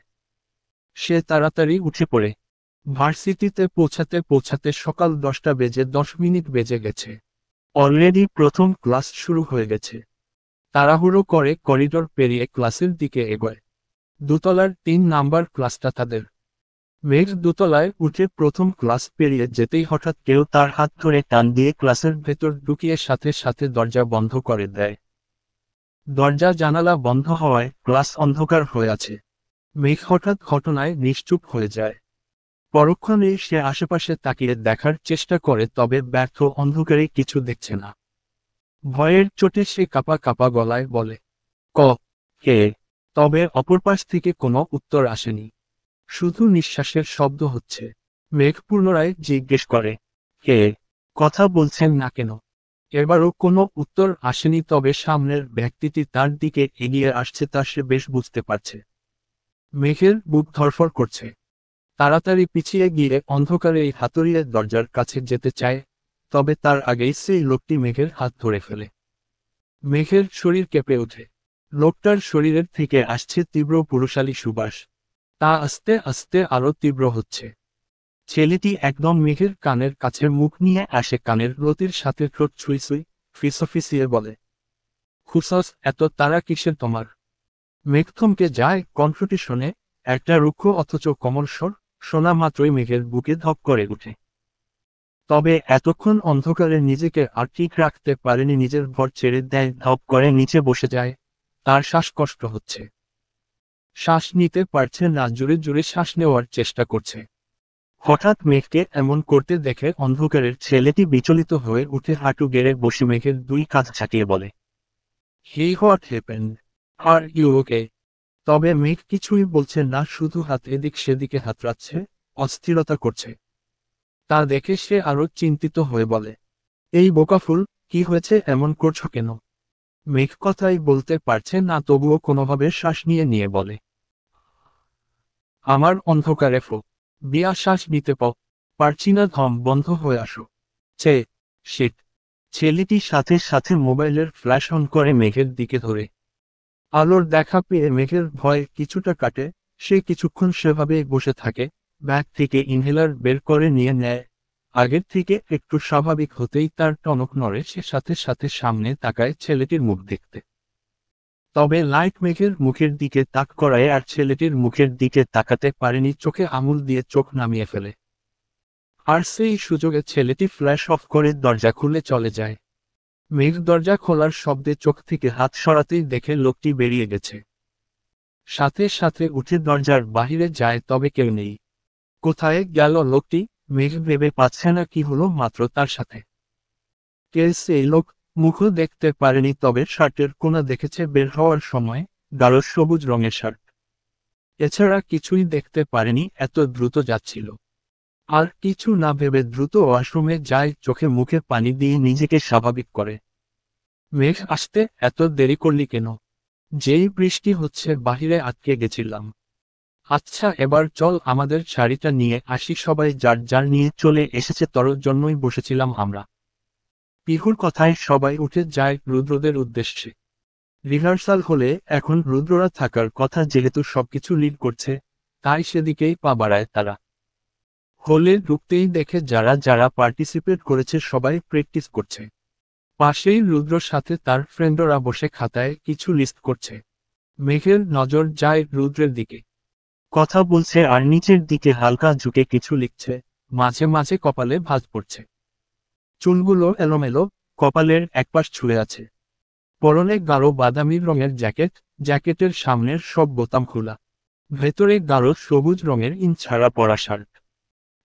সে তাড়াতাড়ি উঠে পড়ে। ভার্সিটিতে পৌঁছাতে পৌঁছাতে সকাল 10:10 বেজে গেছে। অলরেডি প্রথম ক্লাস শুরু হয়ে গেছে। তাড়াহুড়ো করে করিডোর পেরিয়ে ক্লাসের দিকে এগোয়। দোতলার 3 নাম্বার ক্লাসটা তাদের। মেঘ দোতলায় উঠে প্রথম ক্লাস পেরিয়ে যেতেই হঠাৎ কেউ তার হাত ধরে টান দিয়ে ক্লাসের ভেতর ঢুকিয়ে সাথে সাথে দরজা বন্ধ করে দেয়। দরজা জানালা বন্ধ হওয়ায় ক্লাস অন্ধকার হয়ে আছে। মেঘ হঠাৎ ঘটনায় নিশ্চুপ হয়ে যায়। পরক্ষণে সে আশেপাশে তাকিয়ে দেখার চেষ্টা করে, তবে ব্যর্থ, অন্ধকারে কিছু দেখছে না। ভয়ের চোটে সে কাঁপা কাঁপা গলায় বলে, ক কে? তবে অপর পাশ থেকে কোনো উত্তর আসেনি। শুধু নিঃশ্বাসের শব্দ হচ্ছে। মেঘ পুনরায় জিজ্ঞেস করে, কে? কথা বলছেন না কেন? এবারও কোনো উত্তর আসেনি, তবে সামনের ব্যক্তিটি তার দিকে এগিয়ে আসছে তা সে বেশ বুঝতে পারছে। মেঘের বুক ধড়ফড় করছে। তাড়াতাড়ি পিছিয়ে গিয়ে অন্ধকারে এই হাতুড়িয়ে দরজার কাছে যেতে চায়, তবে তার আগেই সেই লোকটি মেঘের হাত ধরে ফেলে। মেঘের শরীর কেঁপে ওঠে। লোকটার শরীরের থেকে আসছে তীব্র পুরুষালী সুবাস। তা আস্তে আস্তে আরো তীব্র হচ্ছে। ছেলেটি একদম মেঘের কানের কাছে মুখ নিয়ে আসে, কানের লতির সাথে ঠোঁট ছুঁই ছুঁই ফিসফিসিয়ে বলে, খুসস, এত তারা কিসের তোমার? মেঘ থমকে যায় কণ্ঠটি শুনে, একটা রুক্ষ অথচ কোমল স্বর, শোনা মাত্রই মেঘের বুকে ধপ করে উঠে। তবে এতক্ষণ অন্ধকারে নিজেকে আর ঠিক রাখতে পারেনি, নিজের ভর ছেড়ে দেয়, ধপ করে নিচে বসে যায়। তার শ্বাসকষ্ট হচ্ছে, শ্বাস নিতে পারছে না, জোরে জোরে শ্বাস নেওয়ার চেষ্টা করছে। হঠাৎ মেঘকে এমন করতে দেখে অন্ধকারের ছেলেটি বিচলিত হয়ে উঠে হাঁটু গেড়ে বসে মেঘের দুই কাঁধ ছাকিয়ে বলে, he what happened, are you okay? তবে মেঘ কিছুই বলছে না, শুধু হাত এদিক সেদিকে হাতড়াচ্ছে, অস্থিরতা করছে। তা দেখে সে আরো চিন্তিত হয়ে বলে, এই বোকাফুল, কি হয়েছে, এমন করছো কেন? মেঘ কথাই বলতে পারছে না, তবুও কোনোভাবে শ্বাস নিয়ে নিয়ে বলে, আমার অন্ধকারে বিয়া শ্বাস নিতে পারছি না, ধম বন্ধ হয়ে আসো। চে শিট। ছেলেটি সাথে সাথে মোবাইলের ফ্ল্যাশ অন করে মেঘের দিকে ধরে। আলোর দেখা পেয়ে মেঘের ভয় কিছুটা কাটে। সে কিছুক্ষণ সেভাবেই বসে থাকে, ব্যাগ থেকে ইনহেলার বের করে নিয়ে নেয়। আগের থেকে একটু স্বাভাবিক হতেই তার টনক নড়ে, সে সাথে সাথে সামনে তাকায় ছেলেটির মুখ দেখতে। তবে লাইট মেঘের মুখের দিকে তাক করায় আর ছেলেটির মুখের দিকে তাকাতে পারেনি, চোখে আঙুল দিয়ে চোখ নামিয়ে ফেলে। আর সেই সুযোগে ছেলেটি ফ্ল্যাশ অফ করে দরজা খুলে চলে যায়। মেঘ দরজা খোলার শব্দে চোখ থেকে হাত সরাতেই দেখে লোকটি বেরিয়ে গেছে। সাথে সাথে উঠে দরজার বাহিরে যায়, তবে কেউ নেই। কোথায় গেল লোকটি? মেঘ ভেবে পাচ্ছে না কি হলো মাত্র তার সাথে। কে সেই লোক? মুখও দেখতে পারেনি, তবে শার্টের কোনা দেখেছে বের হওয়ার সময়, গাঢ় সবুজ রঙের শার্ট। এছাড়া কিছুই দেখতে পারেনি, এত দ্রুত যাচ্ছিল। আর কিছু না ভেবে দ্রুত ওয়াশরুমে যায়, চোখে মুখে পানি দিয়ে নিজেকে স্বাভাবিক করে। মেঘ আসতে এত দেরি করলি কেন? যেই বৃষ্টি হচ্ছে বাহিরে আটকে গেছিলাম। আচ্ছা এবার চল আমাদের শাড়িটা নিয়ে আসি, সবাই যার যার নিয়ে চলে এসেছে, তোর জন্যই বসেছিলাম আমরা। পিহুর কথায় সবাই উঠে যায় রুদ্রদের উদ্দেশ্যে। রিহার্সাল হলে এখন রুদ্ররা থাকার কথা, যেহেতু সবকিছু লিড করছে, তাই সেদিকেই পা বাড়ায় তারা। হলে ঢুকতেই দেখে যারা যারা পার্টিসিপেট করেছে সবাই প্র্যাকটিস করছে। পাশেই রুদ্রর সাথে তার ফ্রেন্ডরা বসে খাতায় কিছু লিস্ট করছে। মেঘের নজর যায় রুদ্রের দিকে, কথা বলছে আর নিচের দিকে হালকা ঝুঁকে কিছু লিখছে, মাঝে মাঝে কপালে ভাঁজ পড়ছে। চুলগুলো এলোমেলো, কপালের একপাশ ছুঁয়ে আছে। পরনে গাঢ় বাদামি রঙের জ্যাকেট, জ্যাকেটের সামনের সব বোতাম খোলা। ভেতরে গাঢ় সবুজ রঙের ইন ছাড়া পরা শার্ট।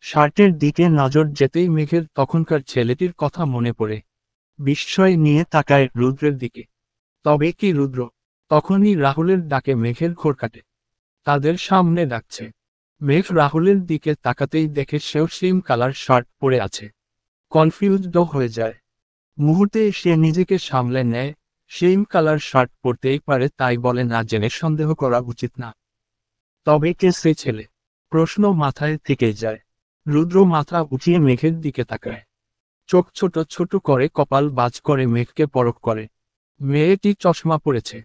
শার্টের দিকে নজর যেতেই মেঘের তখনকার ছেলেটির কথা মনে পড়ে। বিস্ময় নিয়ে তাকায় রুদ্রের দিকে। তবে কি রুদ্র? তখনই রাহুলের ডাকে মেঘের ঘোর কাটে। তাদের সামনে ডাকছে। মেঘ রাহুলের দিকে তাকাতেই দেখে সেও সেম কালার শার্ট পরে আছে। কনফিউজড হয়ে যায়। মুহূর্তে সে নিজেকে সামলে নেয়, সেম কালার শার্ট পরতেই পারে, তাই বলে না জেনে সন্দেহ করা উচিত না। তবে কে সে ছেলে? প্রশ্ন মাথায় থেকে যায়। রুদ্র মাথা উঠিয়ে মেঘের দিকে তাকায়। চোখ ছোট ছোট করে কপাল বাজ করে মেঘকে পরখ করে। মেয়েটি চশমা পরেছে।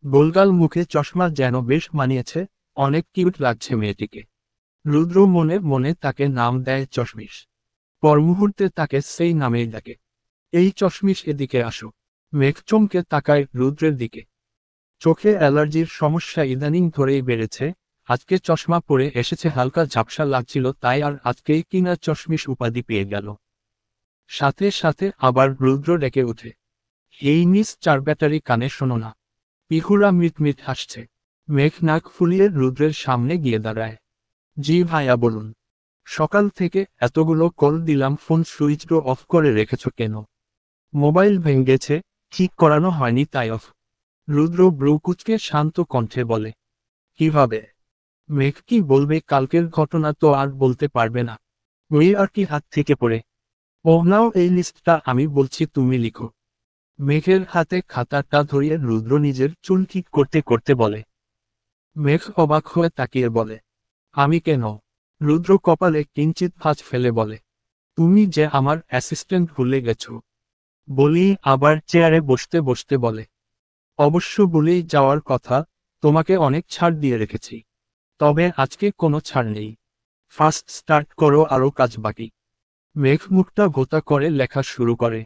গোলগাল মুখে চশমা যেন বেশ মানিয়েছে, অনেক কিউট লাগছে মেয়েটিকে। রুদ্র মনে মনে তাকে নাম দেয় চশমিশ। পর মুহূর্তে তাকে সেই নামেই ডাকে, এই চশমিশ এদিকে আসো। মেঘ চমকে তাকায় রুদ্রের দিকে। চোখে অ্যালার্জির সমস্যা ইদানিং ধরেই বেড়েছে, আজকে চশমা পরে এসেছে, হালকা ঝাপসা লাগছিল তাই, আর আজকেই কিনা চশমিশ উপাধি পেয়ে গেল। সাথে সাথে আবার রুদ্র ডেকে ওঠে, এই মিস চার ব্যাটারি কানে শোনো না। পিহুরা মিটমিট হাসছে। মেঘ নাক ফুলিয়ে রুদ্রের সামনে গিয়ে দাঁড়ায়। জি ভাইয়া বলুন। সকাল থেকে এতগুলো কল দিলাম, ফোন সুইচ অফ করে রেখেছ কেন? মোবাইল ভেঙেছে, ঠিক করানো হয়নি তাই অফ। রুদ্র ব্রু কুচকে শান্ত কণ্ঠে বলে। কিভাবে? মেঘ কি বলবে, কালকের ঘটনা তো আর বলতে পারবে না। ওই আর কি হাত থেকে পড়ে। ও নাও এই লিস্টটা আমি বলছি তুমি লিখো। মেঘের হাতে খাতাটা ধরিয়ে রুদ্র নিজের চুল ঠিক করতে করতে বলে। মেঘ অবাক হয়ে তাকিয়ে বলে, আমি কেন? রুদ্র কপালে কিঞ্চিত ভাঁজ ফেলে বলে, তুমি যে আমার অ্যাসিস্ট্যান্ট ভুলে গেছ। বলি আবার চেয়ারে বসতে বসতে বলে, অবশ্য বলেই যাওয়ার কথা, তোমাকে অনেক ছাড় দিয়ে রেখেছি। তবে আজকে কোনো ছাড় নেই। ফার্স্ট স্টার্ট করো, আরও কাজ বাকি। মেঘ মুখটা ভোতা করে লেখা শুরু করে।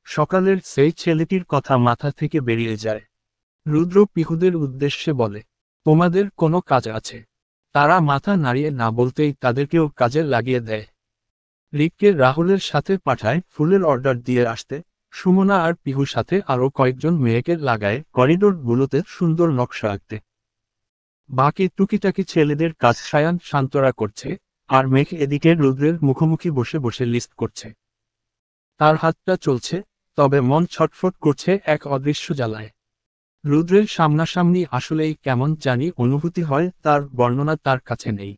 সকালের সেই ছেলেটির কথা মাথা থেকে বেরিয়ে যায়। রুদ্র পিহুদের উদ্দেশ্যে বলে, তোমাদের কোনো কাজ আছে? তারা মাথা নাড়িয়ে না বলতেই তাদেরকেও কাজে লাগিয়ে দেয়। রিককে রাহুলের সাথে পাঠায় ফুলের অর্ডার দিয়ে আসতে, সুমনা আর পিহুর সাথে আরও কয়েকজন মেয়েকে লাগায় করিডোরগুলোতে সুন্দর নকশা আঁকতে। বাকি টুকিটাকি ছেলেদের কাজ সায়ান শান্তরা করছে, আর মেঘ এদিকে রুদ্রের মুখোমুখি বসে বসে লিস্ট করছে। তার হাতটা চলছে, তবে মন ছটফট করছে এক অদৃশ্য জ্বালায়। রুদ্রের সামনাসামনি আসলেই কেমন জানি অনুভূতি হয়, তার বর্ণনা তার কাছে নেই।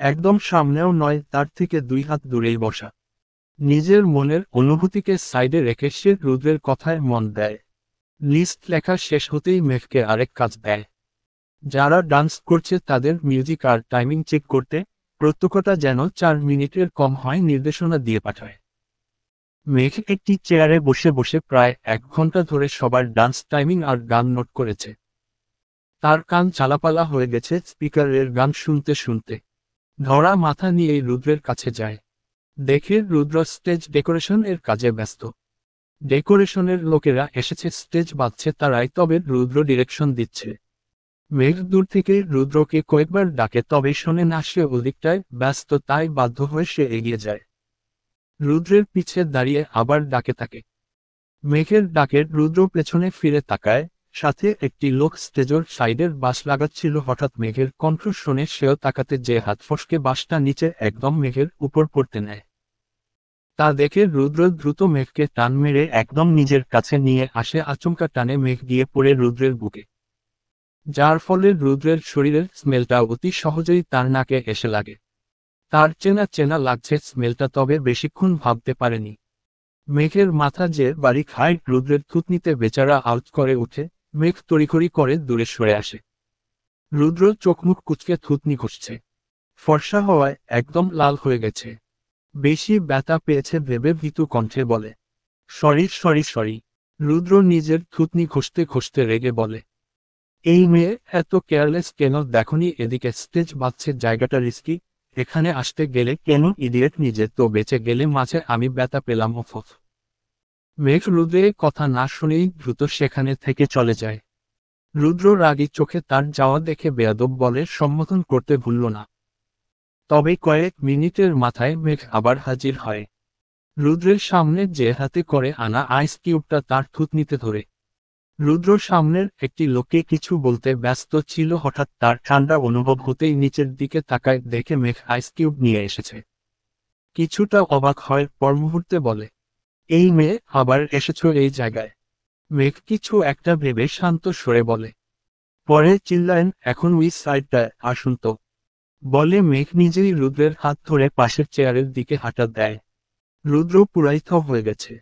একদম সামনেও নয়, তার থেকে 2 হাত দূরেই বসা। নিজের মনের অনুভূতিকে সাইডে রেখে সে রুদ্রের কথায় মন দেয়। লিস্ট লেখা শেষ হতেই মেঘকে আরেক কাজ দেয়। যারা ডান্স করছে তাদের মিউজিক আর টাইমিং চেক করতে, প্রত্যেকটা যেন 4 মিনিটের কম হয় নির্দেশনা দিয়ে পাঠায়। মেঘ একটি চেয়ারে বসে বসে প্রায় 1 ঘন্টা ধরে সবার ডান্স টাইমিং আর গান নোট করেছে। তার কান চালাপালা হয়ে গেছে স্পিকারের গান শুনতে শুনতে। ধরা মাথা নিয়েই রুদ্রের কাছে যায়। দেখে রুদ্র স্টেজ ডেকোরেশন এর কাজে ব্যস্ত। ডেকোরেশনের লোকেরা এসেছে, স্টেজ বাঁধছে তারাই, তবে রুদ্র ডিরেকশন দিচ্ছে। মেঘ দূর থেকে রুদ্রকে কয়েকবার ডাকে, তবে শোনে না, সে ওদিকটায় ব্যস্ত, তাই বাধ্য হয়ে সে এগিয়ে যায়। রুদ্রের পিছে দাঁড়িয়ে আবার ডাকে তাকে। মেঘের ডাকে রুদ্র পেছনে ফিরে তাকায়, সাথে একটি লোক স্টেজের সাইডের বাঁশ লাগাচ্ছিল। হঠাৎ মেঘের কণ্ঠ শুনে সেও তাকাতে যে হাত ফসকে বাঁশটা নিচে একদম মেঘের উপর পড়তে নেয়। তা দেখে রুদ্র দ্রুত মেঘকে টান মেরে একদম নিজের কাছে নিয়ে আসে। আচমকা টানে মেঘ গিয়ে পড়ে রুদ্রের বুকে, যার ফলে রুদ্রের শরীরের স্মেলটা অতি সহজেই তার নাকে এসে লাগে। তার চেনা চেনা লাগছে স্মেলটা, তবে বেশিক্ষণ ভাবতে পারেনি। মেঘের মাথা যে বাড়ি খায়, রুদ্রের থুতনিতে বেচারা আউট করে উঠে। মেঘ তড়িঘড়ি করে দূরে সরে আসে। রুদ্র চোখমুখ কুঁচকে থুতনি ঘষছে। ফর্সা হওয়ায় একদম লাল হয়ে গেছে। বেশি ব্যথা পেয়েছে ভেবে ভীতু কণ্ঠে বলে, সরি সরি সরি। রুদ্র নিজের থুতনি ঘষতে ঘষতে রেগে বলে, এই মেয়ে এত কেয়ারলেস কেন? দেখনি এদিকে স্টেজ বাঁধছে, জায়গাটা রিস্কি, এখানে আসতে গেলে কেন? ইডিয়েট, নিজে তো বেঁচে গেলে, মাঝে আমি ব্যথা পেলাম। ওফ। মেঘ রুদ্রের কথা না শুনেই দ্রুত সেখানে থেকে চলে যায়। রুদ্র রাগী চোখে তার যাওয়া দেখে বেয়াদব বলে সম্বোধন করতে ভুলল না। তবে কয়েক মিনিটের মাথায় মেঘ আবার হাজির হয়। রুদ্রের সামনে যে হাতে করে আনা আইস কিউবটা তার থুতনিতে ধরে। রুদ্র সামনের একটি লোককে কিছু বলতে ব্যস্ত ছিল, হঠাৎ তার ঠান্ডা অনুভব হতেই নিচের দিকে তাকায়, দেখে মেঘ আইস কিউব নিয়ে এসেছে। কিছুটা অবাক হয়, পর মুহূর্তে বলে, এই মেয়ে, আবার এসেছো এই জায়গায়? মেঘ কিছু একটা ভেবে শান্ত স্বরে বলে। পরে চিল্লায়েন, এখন ওই সাইডটায় আসুন তো। বলে মেঘ নিজেই রুদ্রের হাত ধরে পাশের চেয়ারের দিকে হাঁটা দেয়। রুদ্র পুরাই থ হয়ে গেছে।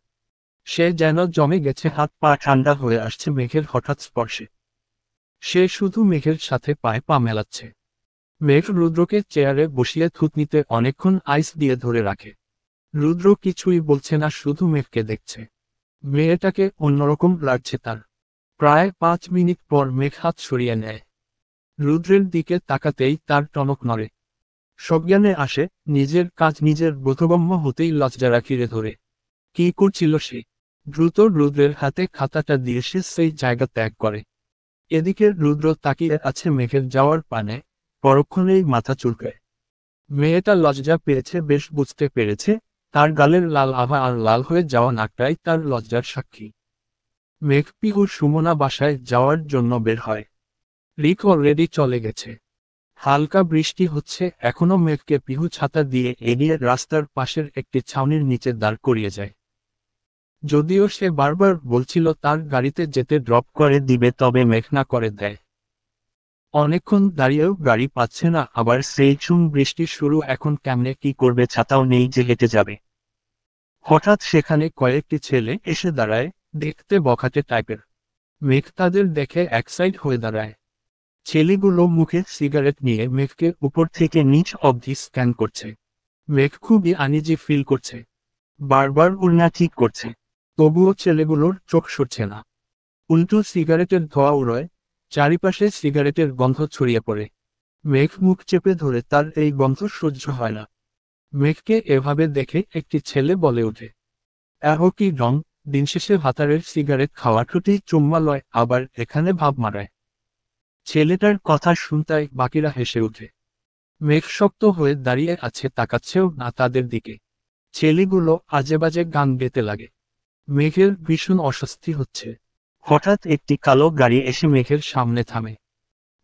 সে যেন জমে গেছে, হাত পা ঠান্ডা হয়ে আসছে মেঘের হঠাৎ স্পর্শে। সে শুধু মেঘের সাথে পায়ে পা মেলাচ্ছে। মেঘ রুদ্রকে চেয়ারে বসিয়ে থুতনিতে অনেকক্ষণ আইস দিয়ে ধরে রাখে। রুদ্র কিছুই বলছে না, শুধু মেঘকে দেখছে। মেয়েটাকে অন্যরকম লাগছে তার। প্রায় 5 মিনিট পর মেঘ হাত সরিয়ে নেয়। রুদ্রের দিকে তাকাতেই তার টনক নড়ে। সজ্ঞানে আসে, নিজের কাজ নিজের বোধগম্য হতেই লজ্জারা ঘিরে ধরে। কি করছিল সে? দ্রুত রুদ্রের হাতে খাতাটা দিয়ে সে সেই জায়গা ত্যাগ করে। এদিকে রুদ্র তাকিয়ে আছে মেঘের যাওয়ার পানে, পরক্ষণেই মাথা চুলকায়। মেয়েটা লজ্জা পেয়েছে বেশ, বুঝতে পেরেছে। তার গালের লাল আভা আর লাল হয়ে যাওয়া নাকটাই তার লজ্জার সাক্ষী। মেঘ পিহু সুমনা বাসায় যাওয়ার জন্য বের হয়। রিক অলরেডি চলে গেছে। হালকা বৃষ্টি হচ্ছে এখনো। মেঘকে পিহু ছাতা দিয়ে এগিয়ে রাস্তার পাশের একটি ছাউনির নিচে দাঁড় করিয়ে যায়। যদিও সে বারবার বলছিল তার গাড়িতে যেতে ড্রপ করে দিবে, তবে মেঘ না করে দেয়। অনেকক্ষণ দাঁড়িয়েও গাড়ি পাচ্ছে না, আবার সেই বৃষ্টি শুরু। এখন কেমনে কি করবে, ছাতাও নেই যে হেঁটে যাবে। হঠাৎ সেখানে কয়েকটি ছেলে এসে দাঁড়ায়, দেখতে বখাটে টাইপের। মেঘ তাদের দেখে একসাইড হয়ে দাঁড়ায়। ছেলেগুলো মুখে সিগারেট নিয়ে মেঘকে উপর থেকে নিচ অবধি স্ক্যান করছে। মেঘ খুবই আনইজি ফিল করছে। বারবার উড়না ঠিক করছে, তবুও ছেলেগুলোর চোখ সরছে না। উল্টো সিগারেটের ধোঁয়া উড়োয়, চারিপাশে সিগারেটের গন্ধ ছড়িয়ে পড়ে। মেঘ মুখ চেপে ধরে, তার এই গন্ধ সহ্য হয় না। মেঘকে এভাবে দেখে একটি ছেলে বলে ওঠে, এহো কি রং! দিনশেষে ভাতারের সিগারেট খাওয়া ঠুটি চুম্মা লয়, আবার এখানে ভাব মারায়। ছেলেটার কথা শুনতে বাকিরা হেসে ওঠে। মেঘ শক্ত হয়ে দাঁড়িয়ে আছে, তাকাচ্ছেও না তাদের দিকে। ছেলেগুলো আজেবাজে গান গেতে লাগে। মেঘের ভীষণ অস্বস্তি হচ্ছে। হঠাৎ একটি কালো গাড়ি এসে মেঘের সামনে থামে।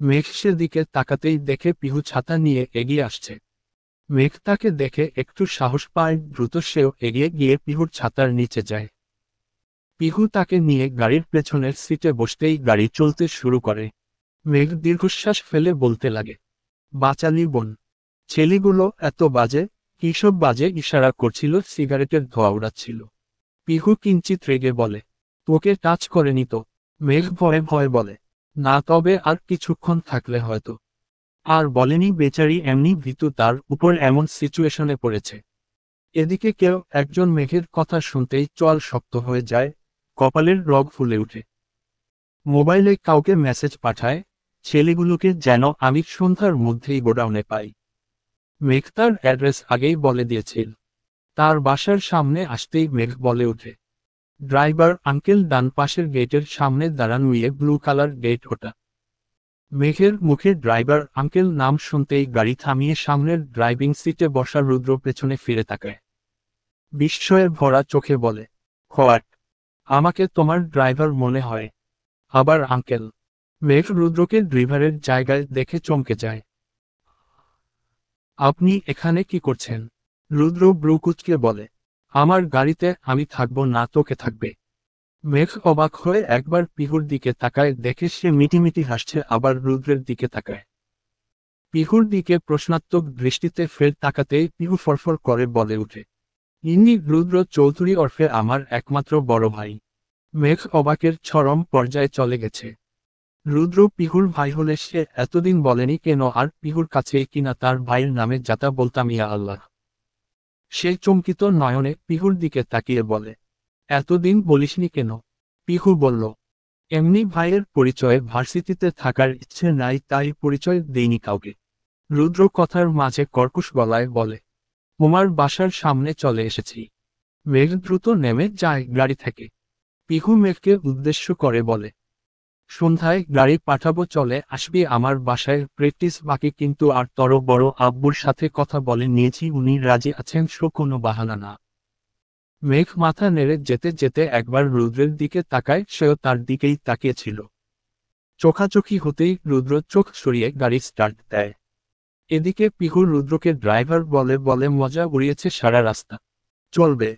মেঘ সেদিকে তাকাতেই দেখে পিহু ছাতা নিয়ে এগিয়ে আসছে। মেঘ তাকে দেখে একটু সাহস পায়, দ্রুত সেও এগিয়ে গিয়ে পিহুর ছাতার নিচে যায়। পিহু তাকে নিয়ে গাড়ির পেছনের সিটে বসতেই গাড়ি চলতে শুরু করে। মেঘ দীর্ঘশ্বাস ফেলে বলতে লাগে, বাঁচালি বোন। ছেলেগুলো এত বাজে, কিসব বাজে ইশারা করছিল, সিগারেটের ধোঁয়া উড়াচ্ছিল। পিহু কিঞ্চিত রেগে বলে, তোকে টাচ করেনি তো? মেঘ ভয়ে ভয়ে বলে, না, তবে আর কিছুক্ষণ থাকলে হয়তো। আর বলেনি বেচারি এমনি ভীতু, তার উপর এমন সিচুয়েশনে পড়েছে। এদিকে কেউ একজন মেঘের কথা শুনতেই চোয়াল শক্ত হয়ে যায়, কপালের রগ ফুলে ওঠে। মোবাইলে কাউকে মেসেজ পাঠায়, ছেলেগুলোকে যেন আমি সন্ধ্যার মধ্যেই গোডাউনে পাই। মেঘ তার অ্যাড্রেস আগেই বলে দিয়েছিল। তার বাসার সামনে আসতেই মেঘ বলে ওঠে, ড্রাইভার আঙ্কেল, ডান পাশের গেটের সামনে দাঁড়ান, ব্লু কালার গেট ওটা। মেঘের মুখে ড্রাইভার আঙ্কেল নাম শুনতেই গাড়ি থামিয়ে সামনের ড্রাইভিং সিটে বসা রুদ্র পেছনে ফিরে তাকায়। বিস্ময়ে ভরা চোখে বলে, হোয়াট? আমাকে তোমার ড্রাইভার মনে হয়? আবার আঙ্কেল? মেঘ রুদ্রকে ড্রাইভারের জায়গায় দেখে চমকে যায়। আপনি এখানে কি করছেন? রুদ্র ব্রুকুচকে বলে, আমার গাড়িতে আমি থাকবো না, তোকে থাকবে। মেঘ অবাক হয়ে একবার পিহুর দিকে তাকায়, দেখে সে মিটিমিটি হাসছে, আবার রুদ্রের দিকে তাকায়। পিহুর দিকে প্রশ্নাত্মক দৃষ্টিতে ফের তাকাতেই পিহু ফরফর করে বলে ওঠে, ইনি রুদ্র চৌধুরী ওরফে আমার একমাত্র বড় ভাই। মেঘ অবাকের চরম পর্যায়ে চলে গেছে। রুদ্র পিহুর ভাই হলে সে এতদিন বলেনি কেন, আর পিহুর কাছেই কিনা তার ভাইয়ের নামে যাতা বলতাম, ইয়া আল্লাহ। সে চমকিত নয়নে পিহুর দিকে তাকিয়ে বলে, এতদিন বলিসনি কেন? পিহু বলল, এমনি ভাইয়ের পরিচয়ে ভার্সিটিতে থাকার ইচ্ছে নাই, তাই পরিচয় দেইনি কাউকে। রুদ্র কথার মাঝে কর্কশ গলায় বলে, তোমার বাসার সামনে চলে এসেছি। মেঘ দ্রুত নেমে যায় গাড়ি থেকে। পিহু মেঘকে উদ্দেশ্য করে বলে, সন্ধ্যায় গাড়ি পাঠাবো, চলে আসবি আমার বাসায়, প্র্যাকটিস বাকি কিন্তু। আর তর বড় আব্বুর সাথে কথা বলে নিয়েছি, উনি রাজি আছেন, সো কোনো বাহানা না। মেঘ মাথা নেড়ে যেতে যেতে একবার রুদ্রের দিকে তাকায়, সেও তার দিকেই তাকিয়েছিল। চোখাচোখি হতেই রুদ্র চোখ সরিয়ে গাড়ি স্টার্ট দেয়। এদিকে পিহু রুদ্রকে ড্রাইভার বলে বলে মজা উড়িয়েছে সারা রাস্তা। চলবে।